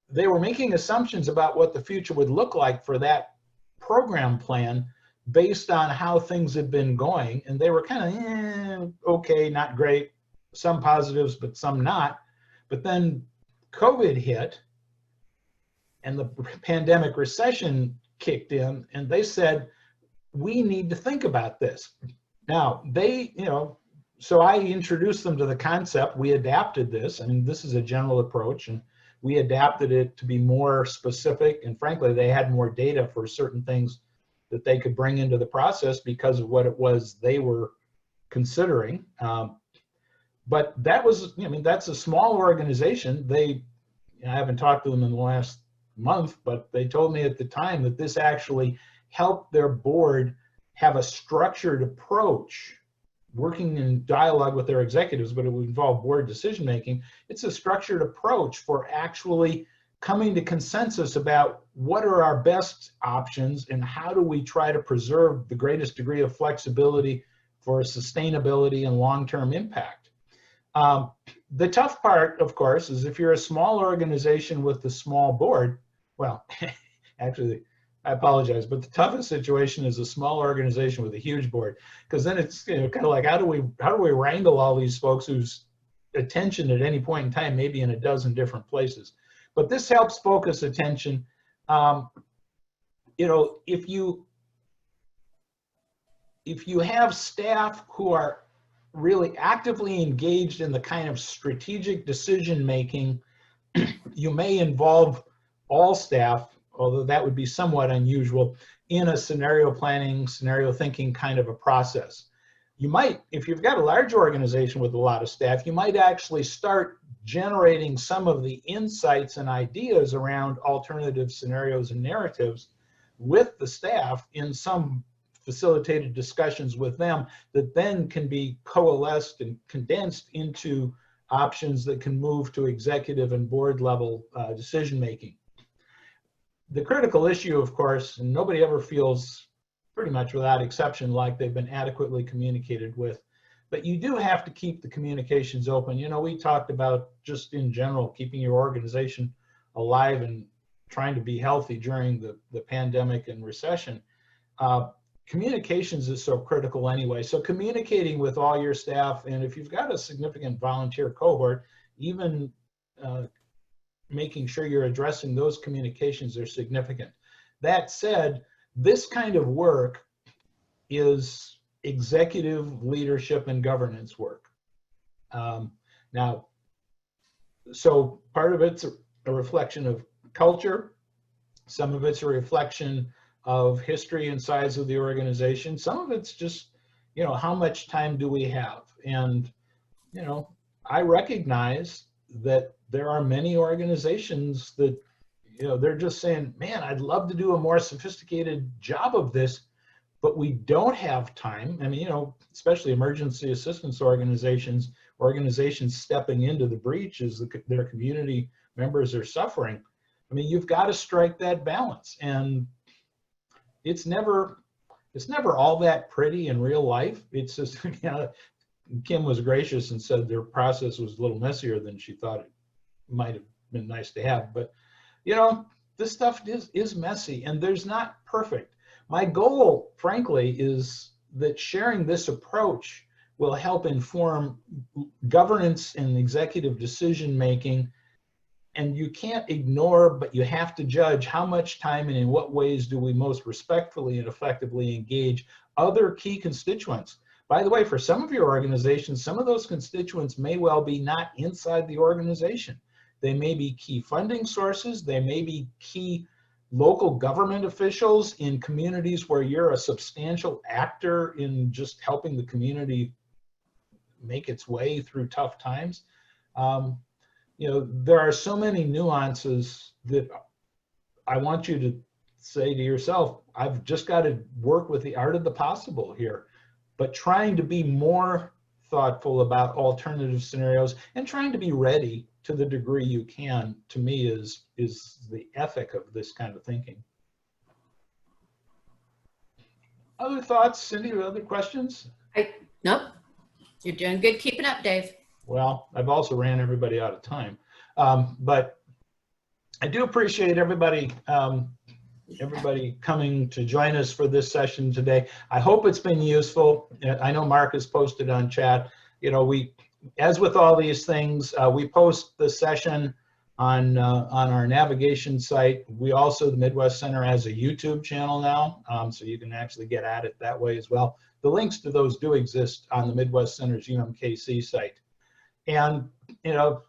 they were making assumptions about what the future would look like for that program plan based on how things had been going. And they were kind of, okay, not great, some positives, but some not. But then COVID hit and the pandemic recession kicked in, and they said, we need to think about this. Now, they, you know, so I introduced them to the concept. We adapted this. I mean, this is a general approach, and we adapted it to be more specific. And frankly, they had more data for certain things that they could bring into the process because of what it was they were considering. But that was, I mean, that's a small organization. I haven't talked to them in the last month, but they told me at the time that this actually helped their board have a structured approach, working in dialogue with their executives, but it would involve board decision making. It's a structured approach for actually coming to consensus about what are our best options and how do we try to preserve the greatest degree of flexibility for sustainability and long-term impact. The tough part, of course, is if you're a small organization with a small board, well, actually, I apologize, but the toughest situation is a small organization with a huge board, because then it's, you know, kind of like, how do we wrangle all these folks whose attention at any point in time may be in a dozen different places. But this helps focus attention. You know, if you have staff who are really actively engaged in the kind of strategic decision making, you may involve all staff, although that would be somewhat unusual, in a scenario planning, scenario thinking kind of a process. You might, if you've got a large organization with a lot of staff, you might actually start generating some of the insights and ideas around alternative scenarios and narratives with the staff in some facilitated discussions with them that then can be coalesced and condensed into options that can move to executive and board level decision making. The critical issue, of course, and nobody ever feels, pretty much without exception, like they've been adequately communicated with, but you do have to keep the communications open. You know, we talked about just in general keeping your organization alive and trying to be healthy during the pandemic and recession. Communications is so critical anyway. So communicating with all your staff, and if you've got a significant volunteer cohort, even making sure you're addressing those communications are significant. That said, this kind of work is executive leadership and governance work. Now, so part of it's a reflection of culture. Some of it's a reflection of history and size of the organization. Some of it's just, you know, how much time do we have? And, you know, I recognize that there are many organizations that, you know, they're just saying, man, I'd love to do a more sophisticated job of this, but we don't have time. I mean, you know, especially emergency assistance organizations stepping into the breach as their community members are suffering. I mean, you've got to strike that balance, and it's never all that pretty in real life. It's just, you know, Kim was gracious and said their process was a little messier than she thought it might have been nice to have. But, you know, this stuff is messy, and there's not perfect. My goal, frankly, is that sharing this approach will help inform governance and executive decision making. And you can't ignore, but you have to judge how much time and in what ways do we most respectfully and effectively engage other key constituents. By the way, for some of your organizations, some of those constituents may well be not inside the organization. They may be key funding sources. They may be key local government officials in communities where you're a substantial actor in just helping the community make its way through tough times. You know, there are so many nuances that I want you to say to yourself, I've just got to work with the art of the possible here, but trying to be more thoughtful about alternative scenarios and trying to be ready to the degree you can, to me, is the ethic of this kind of thinking. Other thoughts, Cindy, or other questions?
Nope. You're doing good keeping up, Dave.
Well, I've also ran everybody out of time, but I do appreciate everybody coming to join us for this session today. I hope it's been useful. I know Mark has posted on chat. You know, as with all these things, we post the session on our navigation site. We also, the Midwest Center, has a YouTube channel now, so you can actually get at it that way as well. The links to those do exist on the Midwest Center's UMKC site. And, you know,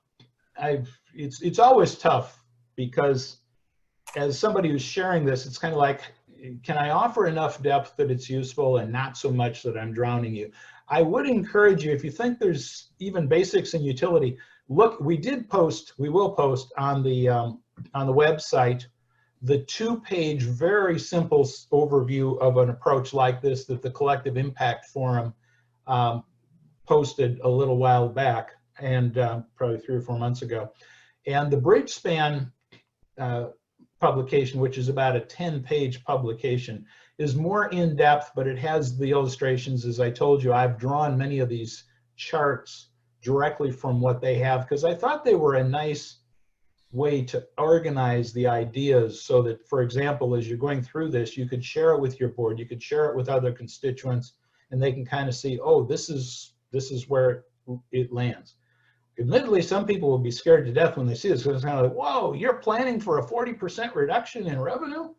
it's always tough because as somebody who's sharing this, it's kind of like, can I offer enough depth that it's useful and not so much that I'm drowning you? I would encourage you, if you think there's even basics in utility, look, we will post on the website the 2-page, very simple overview of an approach like this that the Collective Impact Forum posted a little while back, and probably 3 or 4 months ago. And the Bridge Span publication, which is about a 10-page publication, is more in-depth, but it has the illustrations. As I told you, I've drawn many of these charts directly from what they have, because I thought they were a nice way to organize the ideas so that, for example, as you're going through this, you could share it with your board, you could share it with other constituents, and they can kind of see, oh, this is where it lands. Admittedly, some people will be scared to death when they see this, because it's kind of like, whoa, you're planning for a 40% reduction in revenue?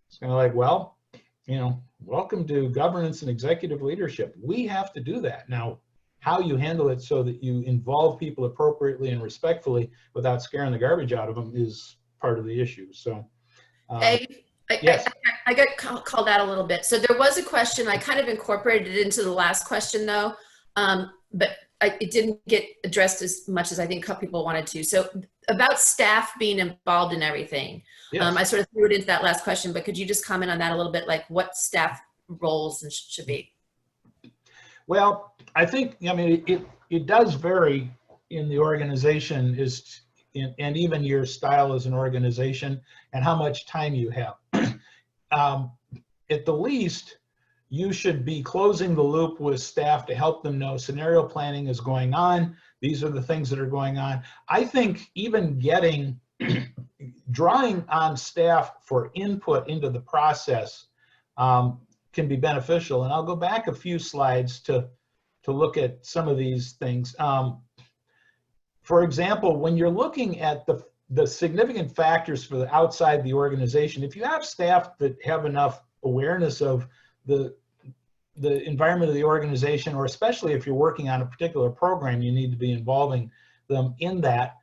It's kind of like, well, you know, welcome to governance and executive leadership. We have to do that. Now, how you handle it so that you involve people appropriately and respectfully without scaring the garbage out of them is part of the issue. So, yes.
I got called out a little bit. So there was a question, I kind of incorporated it into the last question though, but it didn't get addressed as much as I think people wanted to. So about staff being involved in everything.
Yes.
I sort of threw it into that last question, but could you just comment on that a little bit, like what staff roles should be?
Well, I think, I mean, it does vary in the organization and even your style as an organization and how much time you have. At the least, you should be closing the loop with staff to help them know scenario planning is going on. These are the things that are going on. I think even drawing on staff for input into the process can be beneficial. And I'll go back a few slides to look at some of these things. For example, when you're looking at the significant factors for the outside the organization, if you have staff that have enough awareness of the environment of the organization, or especially if you're working on a particular program, you need to be involving them in that.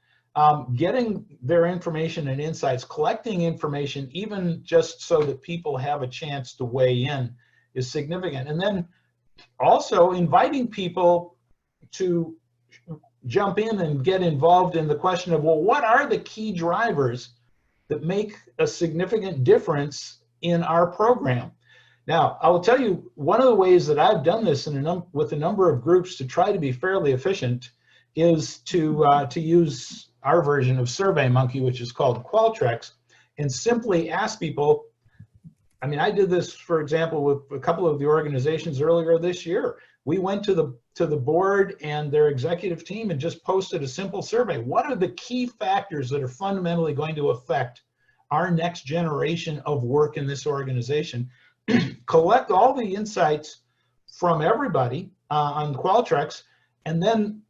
Getting their information and insights, collecting information, even just so that people have a chance to weigh in is significant. And then also inviting people to jump in and get involved in the question of, well, what are the key drivers that make a significant difference in our program? Now, I will tell you, one of the ways that I've done this with a number of groups to try to be fairly efficient is to use our version of SurveyMonkey, which is called Qualtrics, and simply ask people. I mean, I did this, for example, with a couple of the organizations earlier this year. We went to the board and their executive team and just posted a simple survey. What are the key factors that are fundamentally going to affect our next generation of work in this organization? Collect all the insights from everybody on Qualtrics, and then,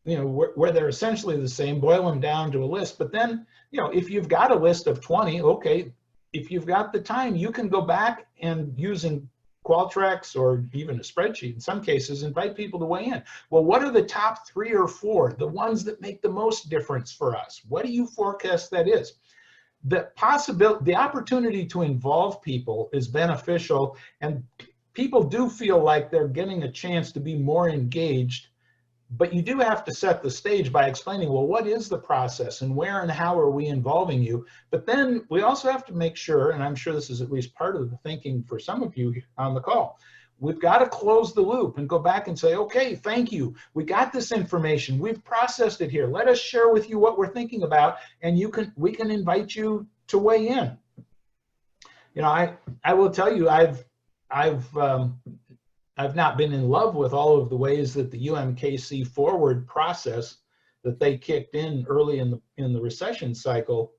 you know, where they're essentially the same, boil them down to a list. But then, you know, if you've got a list of 20, okay, if you've got the time, you can go back and using Qualtrics or even a spreadsheet, in some cases, invite people to weigh in. Well, what are the top 3 or 4, the ones that make the most difference for us? What do you forecast that is? The opportunity to involve people is beneficial, and people do feel like they're getting a chance to be more engaged, but you do have to set the stage by explaining, well, what is the process and where and how are we involving you? But then we also have to make sure, and I'm sure this is at least part of the thinking for some of you on the call, we've got to close the loop and go back and say, okay, thank you. We got this information. We've processed it here. Let us share with you what we're thinking about, and we can invite you to weigh in. You know, I will tell you, I've not been in love with all of the ways that the UMKC forward process that they kicked in early in the recession cycle.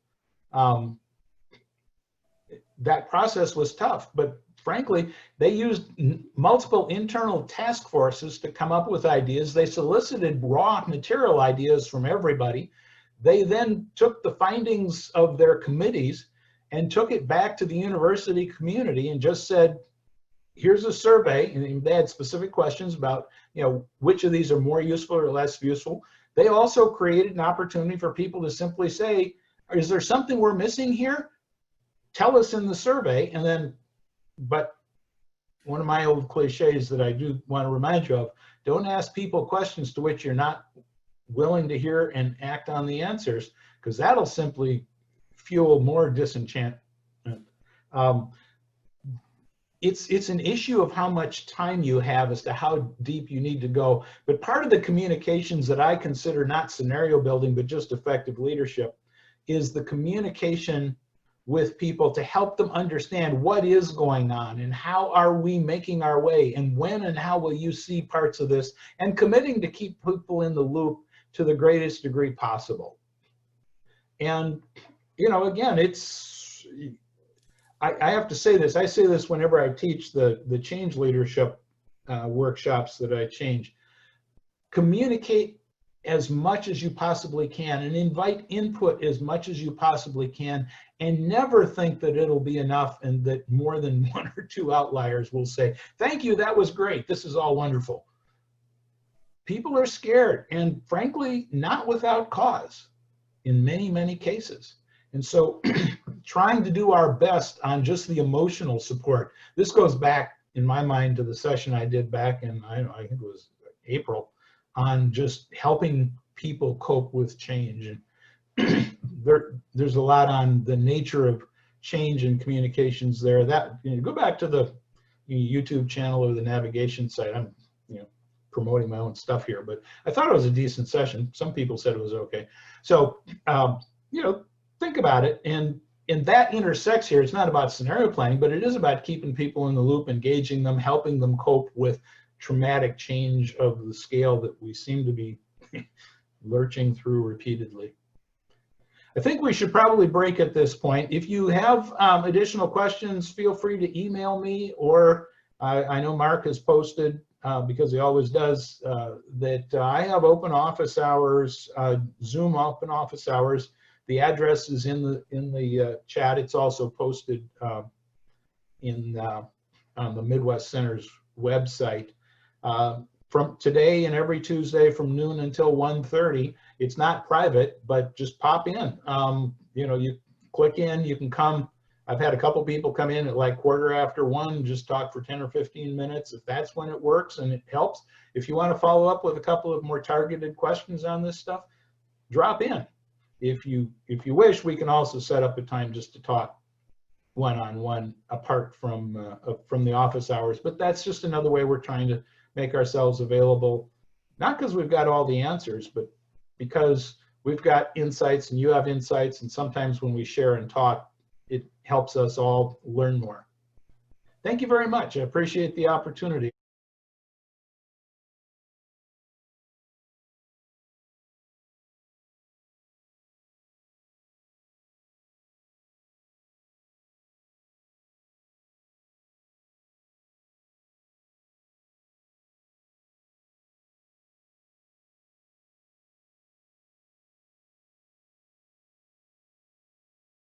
That process was tough, but frankly, they used multiple internal task forces to come up with ideas. They solicited raw material ideas from everybody. They then took the findings of their committees and took it back to the university community and just said, here's a survey, and they had specific questions about, you know, which of these are more useful or less useful. They also created an opportunity for people to simply say, is there something we're missing here? Tell us in the survey. And then, but one of my old cliches that I do want to remind you of, don't ask people questions to which you're not willing to hear and act on the answers, because that'll simply fuel more disenchantment. It's an issue of how much time you have as to how deep you need to go. But part of the communications that I consider not scenario building, but just effective leadership, is the communication with people to help them understand what is going on and how are we making our way and when and how will you see parts of this, and committing to keep people in the loop to the greatest degree possible. And, you know, again, I have to say this. I say this whenever I teach the change leadership workshops that I change. Communicate as much as you possibly can and invite input as much as you possibly can, and never think that it'll be enough and that more than 1 or 2 outliers will say, thank you, that was great, this is all wonderful. people are scared, and frankly, not without cause in many, many cases. And so trying to do our best on just the emotional support. This goes back, in my mind, to the session I did back in, I think it was April, on just helping people cope with change. And there's a lot on the nature of change and communications there. That, you know, go back to the YouTube channel or the navigation site. I'm, you know, promoting my own stuff here, but I thought it was a decent session. Some people said it was okay. So, you know, think about it. And that intersects here. It's not about scenario planning, but it is about keeping people in the loop, engaging them, helping them cope with traumatic change of the scale that we seem to be lurching through repeatedly. I think we should probably break at this point. If you have additional questions, feel free to email me, or I know Mark has posted, because he always does, that I have open office hours, Zoom open office hours. The address is in the chat. It's also posted on the Midwest Center's website. From today and every Tuesday from noon until 1:30. It's not private, but just pop in. You know, you click in, you can come. I've had a couple people come in at like 1:15, just talk for 10 or 15 minutes, if that's when it works and it helps. If you want to follow up with a couple of more targeted questions on this stuff, drop in. If you wish, we can also set up a time just to talk one-on-one apart from the office hours. But that's just another way we're trying to make ourselves available, not because we've got all the answers, but because we've got insights and you have insights, and sometimes when we share and talk, it helps us all learn more. Thank you very much. I appreciate the opportunity.